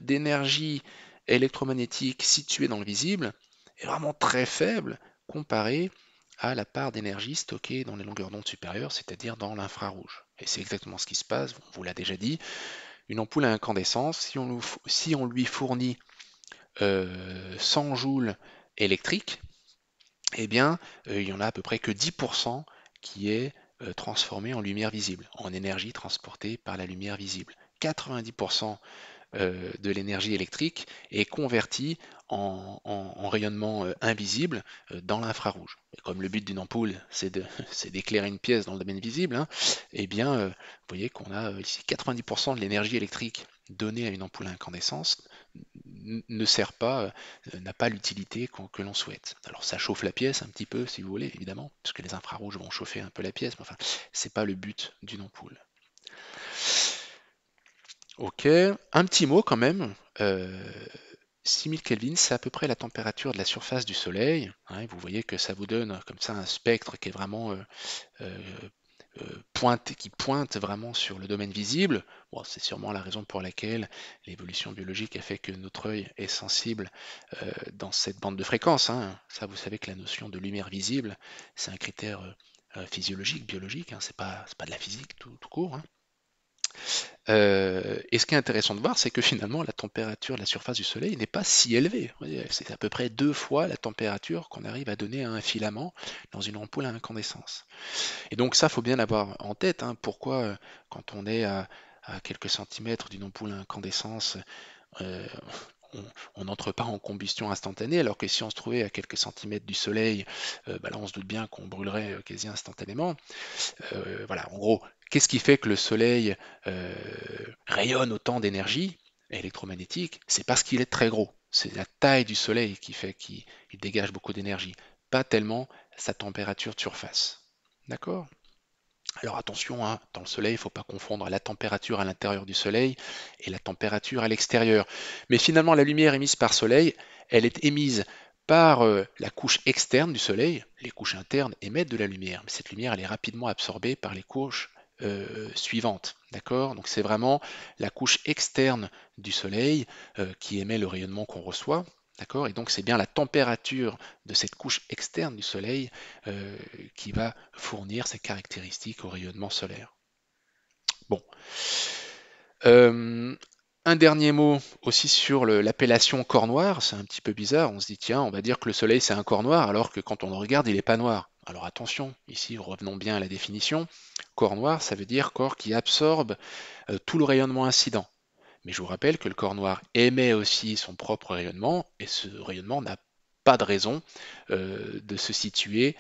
[SPEAKER 1] d'énergie électromagnétique située dans le visible est vraiment très faible comparée à la part d'énergie stockée dans les longueurs d'onde supérieures, c'est-à-dire dans l'infrarouge. Et c'est exactement ce qui se passe, on vous l'a déjà dit, une ampoule à incandescence, si on lui fournit 100 joules électriques, eh bien, il y en a à peu près que 10% qui est transformé en lumière visible, en énergie transportée par la lumière visible. 90% de l'énergie électrique est convertie en rayonnement invisible dans l'infrarouge. Et comme le but d'une ampoule, c'est d'éclairer une pièce dans le domaine visible, hein, eh bien, vous voyez qu'on a ici 90% de l'énergie électrique donnée à une ampoule à incandescence ne sert pas, n'a pas l'utilité que l'on souhaite. Alors ça chauffe la pièce un petit peu, si vous voulez, évidemment, parce que les infrarouges vont chauffer un peu la pièce, mais enfin, c'est pas le but d'une ampoule. Ok, un petit mot quand même. 6000 Kelvin, c'est à peu près la température de la surface du Soleil, hein. Vous voyez que ça vous donne comme ça un spectre qui est vraiment euh, qui pointe vraiment sur le domaine visible. Bon, c'est sûrement la raison pour laquelle l'évolution biologique a fait que notre œil est sensible dans cette bande de fréquence, hein. Ça, vous savez que la notion de lumière visible, c'est un critère physiologique, biologique, hein. C'est pas de la physique tout court, hein. Et ce qui est intéressant de voir, c'est que finalement, la température de la surface du Soleil n'est pas si élevée. Vous voyez, c'est à peu près 2 fois la température qu'on arrive à donner à un filament dans une ampoule à incandescence. Et donc ça, faut bien avoir en tête, hein, pourquoi quand on est à quelques centimètres d'une ampoule à incandescence, euh, on n'entre pas en combustion instantanée, alors que si on se trouvait à quelques centimètres du Soleil, bah là on se doute bien qu'on brûlerait quasi instantanément. Voilà, en gros, qu'est-ce qui fait que le Soleil rayonne autant d'énergie électromagnétique? C'est parce qu'il est très gros. C'est la taille du Soleil qui fait qu'il dégage beaucoup d'énergie, pas tellement sa température de surface. D'accord? Alors attention, hein, dans le Soleil, il ne faut pas confondre la température à l'intérieur du Soleil et la température à l'extérieur. Mais finalement, la lumière émise par Soleil, elle est émise par la couche externe du Soleil. Les couches internes émettent de la lumière, mais cette lumière, elle est rapidement absorbée par les couches suivantes. D'accord? Donc c'est vraiment la couche externe du Soleil qui émet le rayonnement qu'on reçoit. D'accord? Et donc c'est bien la température de cette couche externe du Soleil qui va fournir ces caractéristiques au rayonnement solaire. Bon. Euh, un dernier mot aussi sur l'appellation corps noir, c'est un petit peu bizarre, on se dit tiens, on va dire que le Soleil c'est un corps noir alors que quand on le regarde il n'est pas noir. Alors attention, ici revenons bien à la définition, corps noir ça veut dire corps qui absorbe tout le rayonnement incident. Mais je vous rappelle que le corps noir émet aussi son propre rayonnement, et ce rayonnement n'a pas de raison de se situer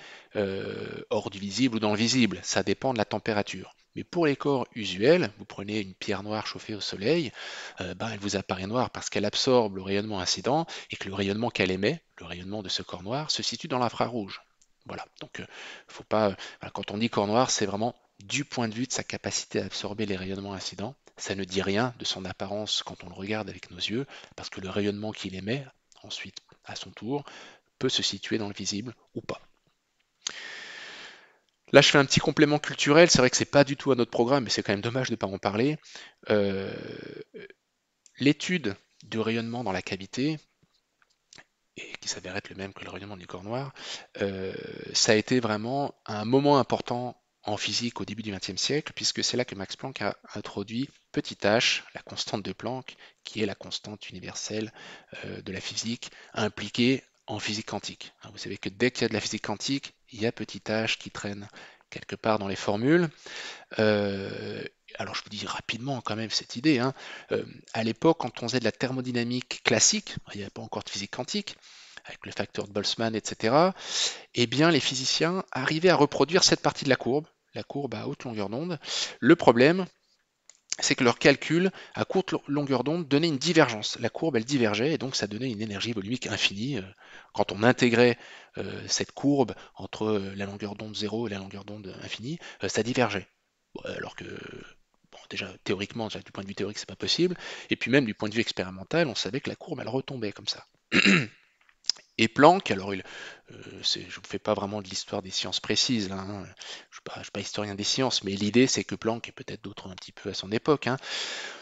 [SPEAKER 1] hors du visible ou dans le visible. Ça dépend de la température. Mais pour les corps usuels, vous prenez une pierre noire chauffée au soleil, elle vous apparaît noire parce qu'elle absorbe le rayonnement incident et que le rayonnement qu'elle émet, le rayonnement de ce corps noir, se situe dans l'infrarouge. Voilà, donc faut pas, voilà, quand on dit corps noir, c'est vraiment du point de vue de sa capacité à absorber les rayonnements incidents. Ça ne dit rien de son apparence quand on le regarde avec nos yeux, parce que le rayonnement qu'il émet, ensuite, à son tour, peut se situer dans le visible ou pas. Là, je fais un petit complément culturel. C'est vrai que c'est pas du tout à notre programme, mais c'est quand même dommage de ne pas en parler. Euh, L'étude du rayonnement dans la cavité, et qui s'avère être le même que le rayonnement du corps noir, ça a été vraiment un moment important en physique au début du XXe siècle, puisque c'est là que Max Planck a introduit petit h, la constante de Planck, qui est la constante universelle de la physique, impliquée en physique quantique. Vous savez que dès qu'il y a de la physique quantique, il y a petit h qui traîne quelque part dans les formules. Alors je vous dis rapidement quand même cette idée, hein. À l'époque, quand on faisait de la thermodynamique classique, il n'y avait pas encore de physique quantique, avec le facteur de Boltzmann, etc., eh bien les physiciens arrivaient à reproduire cette partie de la courbe à haute longueur d'onde. Le problème, c'est que leurs calculs à courte longueur d'onde donnaient une divergence. La courbe, elle divergeait, et donc ça donnait une énergie volumique infinie. Quand on intégrait cette courbe entre la longueur d'onde 0 et la longueur d'onde infinie, ça divergeait. Alors que, bon, déjà, théoriquement, déjà, du point de vue théorique, c'est pas possible. Et puis même du point de vue expérimental, on savait que la courbe, elle retombait comme ça. Et Planck, alors je ne vous fais pas vraiment de l'histoire des sciences précises, là, hein. Je ne suis pas historien des sciences, mais l'idée c'est que Planck, et peut-être d'autres un petit peu à son époque, hein,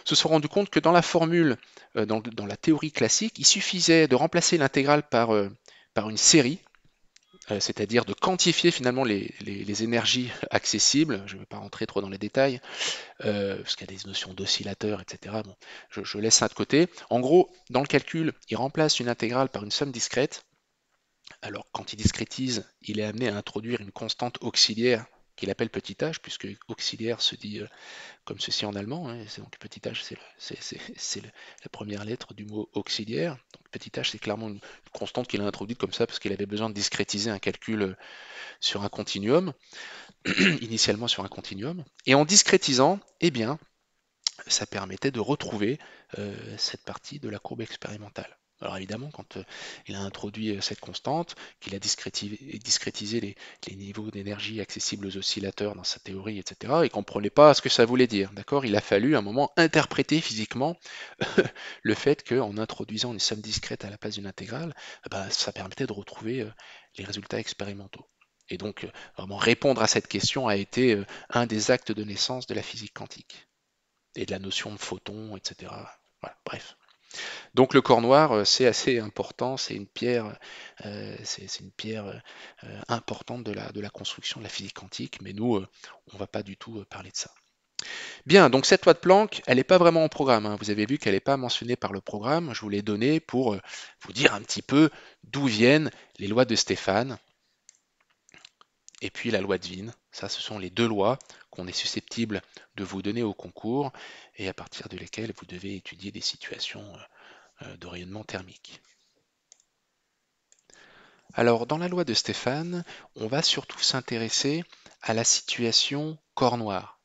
[SPEAKER 1] se sont rendus compte que dans la formule, dans la théorie classique, il suffisait de remplacer l'intégrale par une série, c'est-à-dire de quantifier finalement les énergies accessibles. Je ne vais pas rentrer trop dans les détails, parce qu'il y a des notions d'oscillateurs, etc. Bon, je laisse ça de côté. En gros, dans le calcul, il remplace une intégrale par une somme discrète. Alors, quand il discrétise, il est amené à introduire une constante auxiliaire qu'il appelle petit h, puisque auxiliaire se dit comme ceci en allemand, hein. C'est donc petit h, c'est la première lettre du mot auxiliaire. Donc petit h, c'est clairement une constante qu'il a introduite comme ça parce qu'il avait besoin de discrétiser un calcul sur un continuum, initialement sur un continuum. Et en discrétisant, eh bien, ça permettait de retrouver cette partie de la courbe expérimentale. Alors évidemment, quand il a introduit cette constante, qu'il a discrétisé les niveaux d'énergie accessibles aux oscillateurs dans sa théorie, etc., il ne comprenait pas ce que ça voulait dire. D'accord? Il a fallu à un moment interpréter physiquement le fait qu'en introduisant une somme discrète à la place d'une intégrale, ça permettait de retrouver les résultats expérimentaux. Et donc, vraiment répondre à cette question a été un des actes de naissance de la physique quantique et de la notion de photon, etc. Voilà, bref. Donc le corps noir, c'est assez important, c'est une pierre importante de la construction de la physique quantique, mais nous, on ne va pas du tout parler de ça. Bien, donc cette loi de Planck, elle n'est pas vraiment en programme, hein. Vous avez vu qu'elle n'est pas mentionnée par le programme. Je vous l'ai donnée pour vous dire un petit peu d'où viennent les lois de Stéphane et puis la loi de Wien. Ça, ce sont les deux lois qu'on est susceptible de vous donner au concours et à partir de lesquelles vous devez étudier des situations de rayonnement thermique. Alors, dans la loi de Stéphane, on va surtout s'intéresser à la situation corps noir,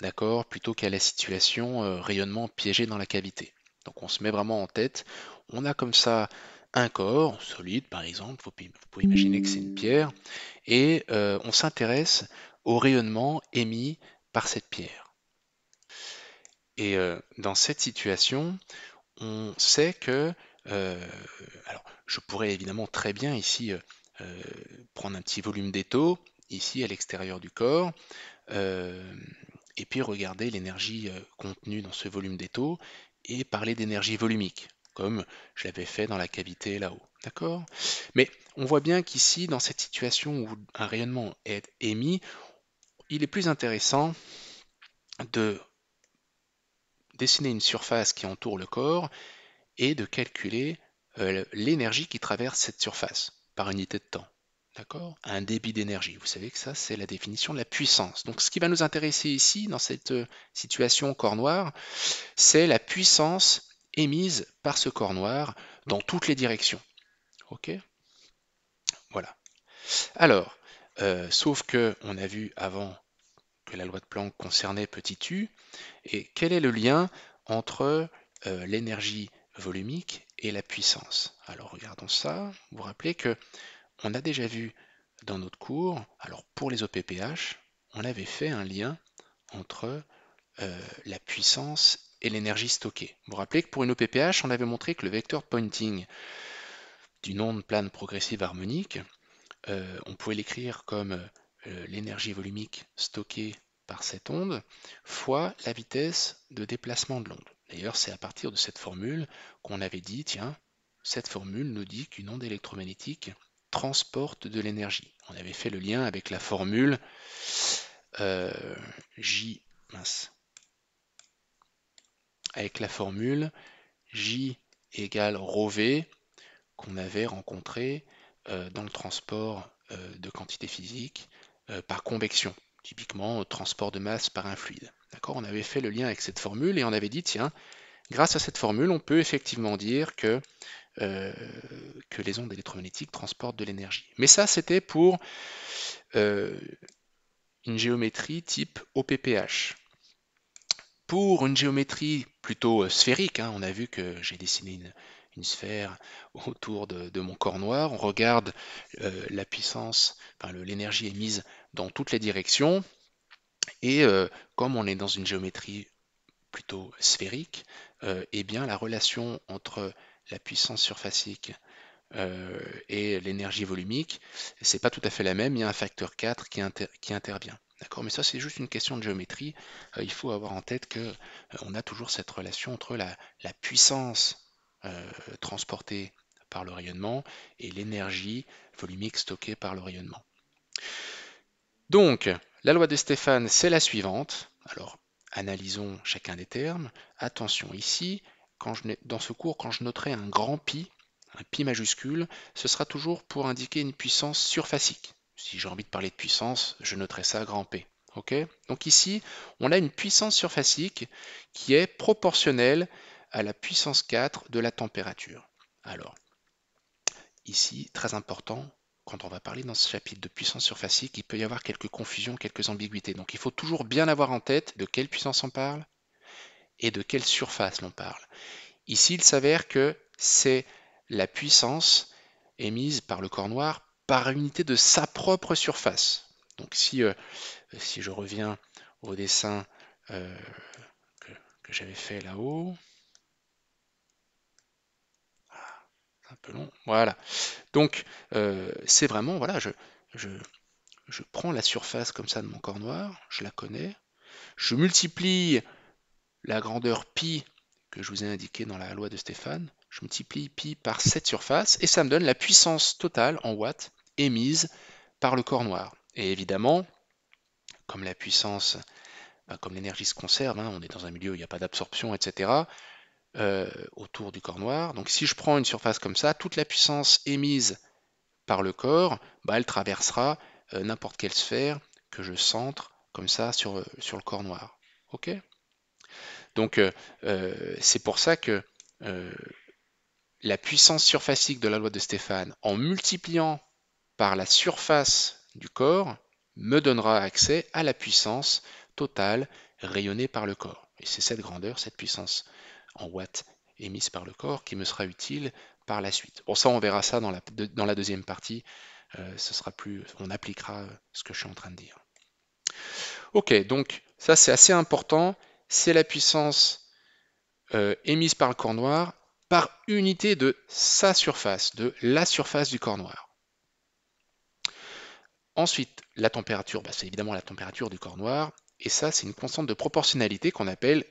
[SPEAKER 1] d'accord, plutôt qu'à la situation rayonnement piégé dans la cavité. Donc, on se met vraiment en tête, on a comme ça un corps solide, par exemple, vous pouvez imaginer que c'est une pierre, et on s'intéresse au rayonnement émis par cette pierre. Et dans cette situation, on sait que, alors je pourrais évidemment très bien ici euh, prendre un petit volume d'étau, ici à l'extérieur du corps, euh, et puis regarder l'énergie contenue dans ce volume d'étau et parler d'énergie volumique, comme je l'avais fait dans la cavité là-haut. D'accord? Mais on voit bien qu'ici, dans cette situation où un rayonnement est émis, il est plus intéressant de dessiner une surface qui entoure le corps et de calculer l'énergie qui traverse cette surface par unité de temps. D'accord? Un débit d'énergie. Vous savez que ça, c'est la définition de la puissance. Donc, ce qui va nous intéresser ici, dans cette situation corps noir, c'est la puissance émise par ce corps noir dans toutes les directions. Ok? Voilà. Alors, sauf que on a vu avant que la loi de Planck concernait petit u, et quel est le lien entre l'énergie volumique et la puissance? Alors regardons ça. Vous vous rappelez que on a déjà vu dans notre cours, alors pour les OPPH, on avait fait un lien entre la puissance et l'énergie stockée. Vous vous rappelez que pour une OPPH, on avait montré que le vecteur pointing d'une onde plane progressive harmonique, on pouvait l'écrire comme l'énergie volumique stockée par cette onde fois la vitesse de déplacement de l'onde. D'ailleurs, c'est à partir de cette formule qu'on avait dit, tiens, cette formule nous dit qu'une onde électromagnétique transporte de l'énergie. On avait fait le lien avec la formule euh, J, mince, avec la formule J égale ρV qu'on avait rencontré dans le transport de quantité physique par convection, typiquement transport de masse par un fluide. D'accord? On avait fait le lien avec cette formule et on avait dit, tiens, grâce à cette formule, on peut effectivement dire euh, que les ondes électromagnétiques transportent de l'énergie. Mais ça, c'était pour euh, une géométrie type OPPH. Pour une géométrie plutôt sphérique, hein, on a vu que j'ai dessiné une sphère autour de mon corps noir. On regarde la puissance, enfin, l'énergie émise dans toutes les directions. Et comme on est dans une géométrie plutôt sphérique, eh bien la relation entre la puissance surfacique et l'énergie volumique, c'est pas tout à fait la même. Il y a un facteur 4 qui intervient. D'accord? Mais ça, c'est juste une question de géométrie. Il faut avoir en tête que on a toujours cette relation entre la puissance transportée par le rayonnement et l'énergie volumique stockée par le rayonnement. Donc, la loi de Stéphane, c'est la suivante. Alors, analysons chacun des termes. Attention ici, dans ce cours, quand je noterai un grand pi, un pi majuscule, ce sera toujours pour indiquer une puissance surfacique. Si j'ai envie de parler de puissance, je noterai ça grand P. Ok? Donc ici, on a une puissance surfacique qui est proportionnelle à la puissance 4 de la température. Alors, ici, très important, quand on va parler dans ce chapitre de puissance surfacique, il peut y avoir quelques confusions, quelques ambiguïtés. Donc il faut toujours bien avoir en tête de quelle puissance on parle et de quelle surface l'on parle. Ici, il s'avère que c'est la puissance émise par le corps noir par unité de sa propre surface. Donc si je reviens au dessin que j'avais fait là-haut, c'est un peu long, voilà. Donc c'est vraiment, voilà, je prends la surface comme ça de mon corps noir, je la connais, je multiplie la grandeur pi que je vous ai indiqué dans la loi de Stéphane, je multiplie pi par cette surface et ça me donne la puissance totale en watts émise par le corps noir. Et évidemment, comme la puissance, comme l'énergie se conserve, hein, on est dans un milieu où il n'y a pas d'absorption, etc., autour du corps noir. Donc si je prends une surface comme ça, toute la puissance émise par le corps, elle traversera n'importe quelle sphère que je centre comme ça sur le corps noir. Ok? Donc c'est pour ça que euh, la puissance surfacique de la loi de Stéphane, en multipliant par la surface du corps, me donnera accès à la puissance totale rayonnée par le corps. Et c'est cette grandeur, cette puissance en watts émise par le corps qui me sera utile par la suite. Bon, ça, on verra ça dans la deuxième partie. On appliquera ce que je suis en train de dire. Ok, donc ça c'est assez important. C'est la puissance émise par le corps noir par unité de sa surface, de la surface du corps noir. Ensuite, la température, c'est évidemment la température du corps noir, et ça c'est une constante de proportionnalité qu'on appelle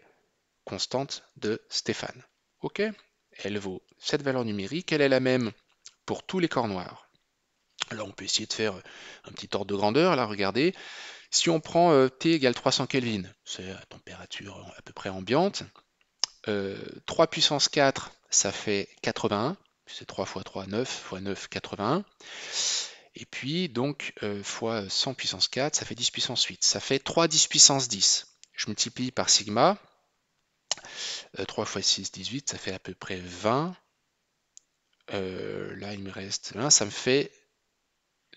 [SPEAKER 1] constante de Stéphane. Ok? Elle vaut cette valeur numérique, elle est la même pour tous les corps noirs. Alors on peut essayer de faire un petit ordre de grandeur, là regardez, si on prend T égale 300 Kelvin, c'est la température à peu près ambiante, 3 puissance 4, ça fait 81, c'est 3 fois 3, 9, fois 9, 81. Et puis donc fois 100 puissance 4, ça fait 10 puissance 8, ça fait 3 10 puissance 10. Je multiplie par sigma, 3 fois 6, 18, ça fait à peu près 20. Là il me reste 1, ça me fait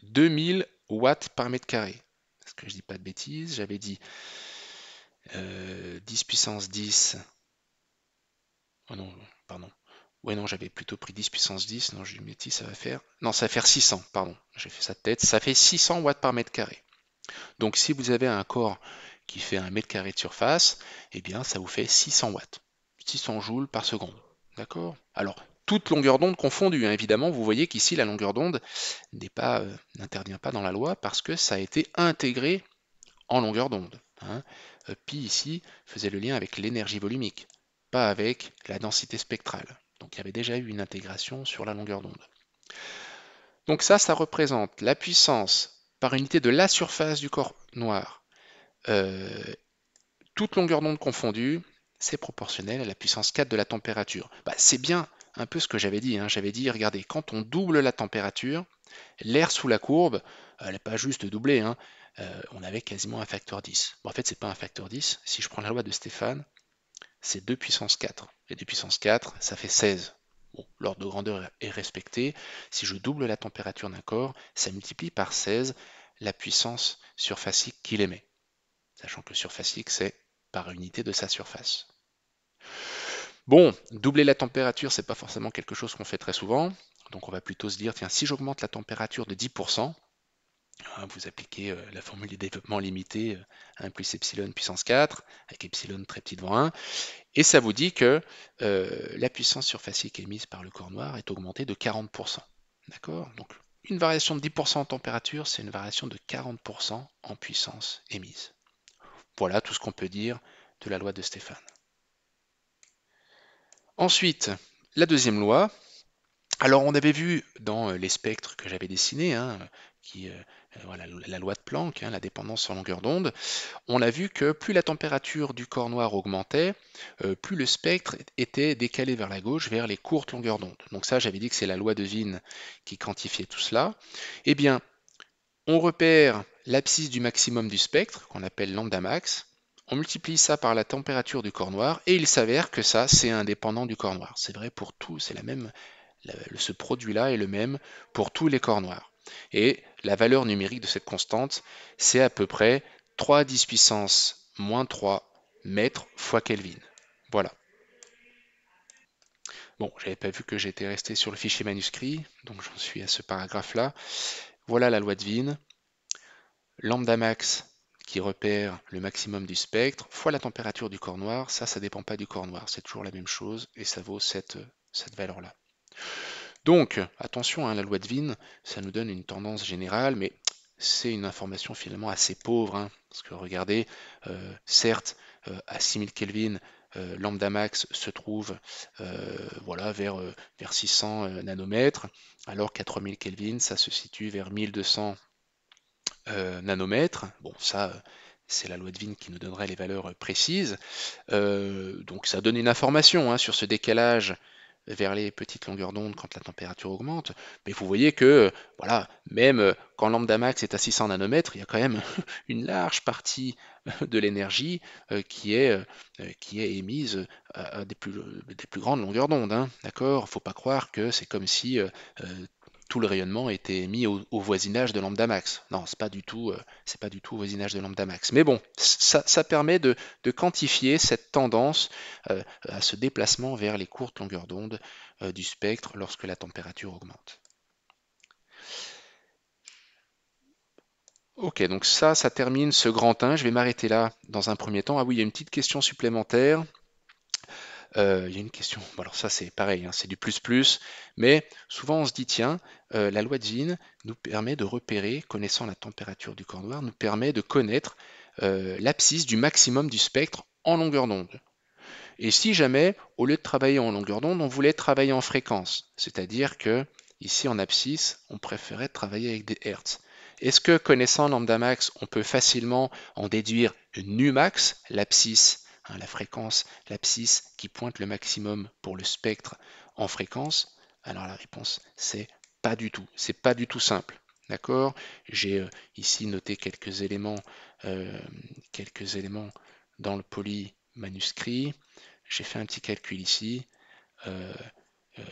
[SPEAKER 1] 2000 watts par mètre carré. Est-ce que je dis pas de bêtises? J'avais dit 10 puissance 10. Oh non, pardon. Ouais, non, j'avais plutôt pris 10 puissance 10. Non, j'ai une bêtise, ça va faire. Non, ça va faire 600, pardon. J'ai fait ça de tête. Ça fait 600 watts par mètre carré. Donc, si vous avez un corps qui fait un mètre carré de surface, eh bien, ça vous fait 600 watts. 600 joules par seconde. D'accord? Alors, toute longueur d'onde confondue, hein, évidemment, vous voyez qu'ici, la longueur d'onde n'intervient pas dans la loi parce que ça a été intégré en longueur d'onde. Hein. Pi ici faisait le lien avec l'énergie volumique, pas avec la densité spectrale. Donc il y avait déjà eu une intégration sur la longueur d'onde. Donc ça représente la puissance par unité de la surface du corps noir. Toute longueur d'onde confondue, c'est proportionnel à la puissance 4 de la température. C'est bien un peu ce que j'avais dit. Hein. J'avais dit, regardez, quand on double la température, l'air sous la courbe, elle n'est pas juste doublée, hein, on avait quasiment un facteur 10. Bon, en fait, c'est pas un facteur 10. Si je prends la loi de Stéphane, c'est 2 puissance 4. Et 2 puissance 4, ça fait 16. Bon, l'ordre de grandeur est respecté. Si je double la température d'un corps, ça multiplie par 16 la puissance surfacique qu'il émet. Sachant que surfacique, c'est par unité de sa surface. Bon, doubler la température, c'est pas forcément quelque chose qu'on fait très souvent. Donc on va plutôt se dire, tiens, si j'augmente la température de 10%, vous appliquez la formule du développement limité 1 plus epsilon puissance 4, avec epsilon très petit devant 1, et ça vous dit que la puissance surfacique émise par le corps noir est augmentée de 40%. D'accord? Donc une variation de 10% en température, c'est une variation de 40% en puissance émise. Voilà tout ce qu'on peut dire de la loi de Stéphane. Ensuite, la deuxième loi. Alors on avait vu dans les spectres que j'avais dessinés, hein, voilà, la loi de Planck, hein, la dépendance sur longueur d'onde, on a vu que plus la température du corps noir augmentait, plus le spectre était décalé vers la gauche, vers les courtes longueurs d'onde. Donc ça, j'avais dit que c'est la loi de Wien qui quantifiait tout cela. Eh bien, on repère l'abscisse du maximum du spectre, qu'on appelle lambda max, on multiplie ça par la température du corps noir, et il s'avère que ça, c'est indépendant du corps noir. C'est vrai pour tout, c'est la même, ce produit-là est le même pour tous les corps noirs. Et la valeur numérique de cette constante, c'est à peu près 3 à 10 puissance moins 3 mètres fois Kelvin. Voilà. Bon, j'avais pas vu que j'étais resté sur le fichier manuscrit, donc j'en suis à ce paragraphe-là. Voilà la loi de Wien. Lambda max qui repère le maximum du spectre fois la température du corps noir. Ça dépend pas du corps noir, c'est toujours la même chose et ça vaut cette valeur-là. Donc, attention, hein, la loi de Wien, ça nous donne une tendance générale, mais c'est une information finalement assez pauvre, hein, parce que regardez, certes, à 6000 Kelvin, lambda max se trouve voilà, vers 600 nanomètres, alors qu'à 3000 Kelvin, ça se situe vers 1200 nanomètres. Bon, ça, c'est la loi de Wien qui nous donnerait les valeurs précises. Donc ça donne une information hein, sur ce décalage vers les petites longueurs d'onde quand la température augmente. Mais vous voyez que, voilà, même quand lambda max est à 600 nanomètres, il y a quand même une large partie de l'énergie qui est émise à des plus grandes longueurs d'onde. Hein, d'accord? Faut pas croire que c'est comme si tout le rayonnement était mis au voisinage de lambda max. Non, c'est pas du tout au voisinage de lambda max. Mais bon, ça permet de quantifier cette tendance à ce déplacement vers les courtes longueurs d'onde du spectre lorsque la température augmente. Ok, donc ça termine ce grand 1. Je vais m'arrêter là dans un premier temps. Ah oui, il y a une petite question supplémentaire. Il y a une question. Bon, alors ça c'est pareil, hein, c'est du plus, mais souvent on se dit tiens, la loi de Wien nous permet de repérer, connaissant la température du corps noir, nous permet de connaître l'abscisse du maximum du spectre en longueur d'onde. Et si jamais, au lieu de travailler en longueur d'onde, on voulait travailler en fréquence, c'est-à-dire que ici en abscisse, on préférait travailler avec des hertz. Est-ce que connaissant lambda max, on peut facilement en déduire nu max, l'abscisse, hein, la fréquence, l'abscisse qui pointe le maximum pour le spectre en fréquence? Alors la réponse c'est pas du tout. C'est pas du tout simple. D'accord? J'ai ici noté euh, quelques éléments dans le poly manuscrit. J'ai fait un petit calcul ici. Euh, euh,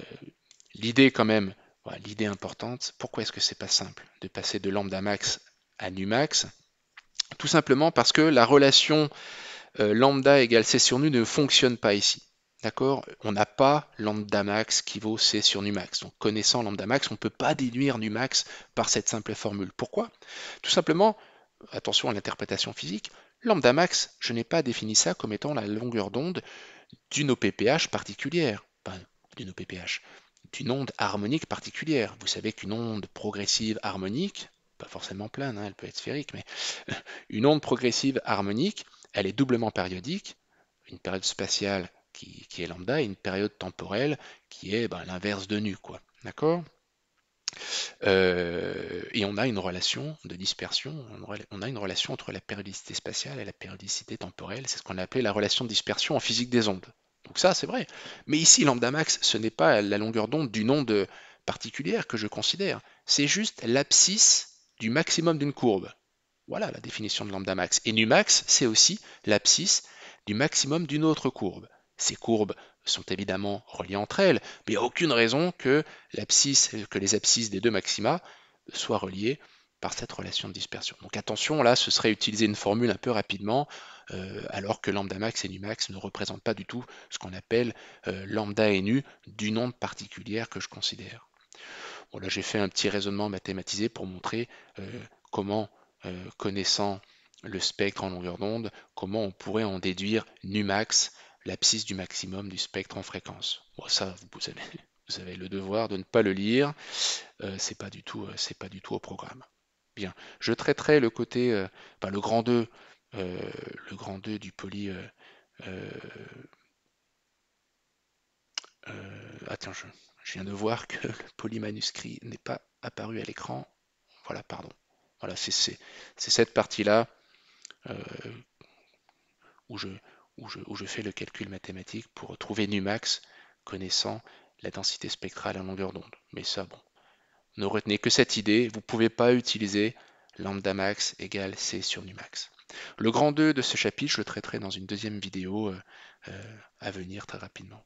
[SPEAKER 1] l'idée quand même, voilà, l'idée importante, pourquoi est-ce que c'est pas simple de passer de lambda max à nu max? Tout simplement parce que la relation lambda égale c sur nu ne fonctionne pas ici. D'accord? On n'a pas lambda max qui vaut c sur nu max. Donc connaissant lambda max, on ne peut pas déduire nu max par cette simple formule. Pourquoi? Tout simplement, attention à l'interprétation physique, lambda max, je n'ai pas défini ça comme étant la longueur d'onde d'une OPPH particulière, enfin, d'une OPPH, d'une onde harmonique particulière. Vous savez qu'une onde progressive harmonique, pas forcément plane, hein, elle peut être sphérique, mais une onde progressive harmonique, elle est doublement périodique, une période spatiale qui est lambda et une période temporelle qui est l'inverse de nu, quoi. D'accord? Et on a une relation de dispersion, on a une relation entre la périodicité spatiale et la périodicité temporelle, c'est ce qu'on a appelé la relation de dispersion en physique des ondes. Donc ça, c'est vrai. Mais ici, lambda max, ce n'est pas la longueur d'onde d'une onde particulière que je considère, c'est juste l'abscisse du maximum d'une courbe. Voilà la définition de lambda max. Et nu max, c'est aussi l'abscisse du maximum d'une autre courbe. Ces courbes sont évidemment reliées entre elles, mais il n'y a aucune raison que les abscisses des deux maxima soient reliées par cette relation de dispersion. Donc attention, là, ce serait utiliser une formule un peu rapidement, alors que lambda max et nu max ne représentent pas du tout ce qu'on appelle lambda et nu d'une onde particulière que je considère. Bon, là, j'ai fait un petit raisonnement mathématisé pour montrer comment, connaissant le spectre en longueur d'onde, comment on pourrait en déduire nu max, l'abscisse du maximum du spectre en fréquence. Bon, ça, vous avez le devoir de ne pas le lire, c'est pas du tout au programme. Bien, je traiterai le côté, le grand 2, le grand 2 du poly. Euh, Attends, je viens de voir que le poly manuscrit n'est pas apparu à l'écran. Voilà, pardon. Voilà, c'est cette partie-là euh, où où je fais le calcul mathématique pour trouver nu max, connaissant la densité spectrale en longueur d'onde. Mais ça, bon, ne retenez que cette idée, vous ne pouvez pas utiliser lambda max égale c sur nu max. Le grand 2 de ce chapitre, je le traiterai dans une deuxième vidéo à venir très rapidement.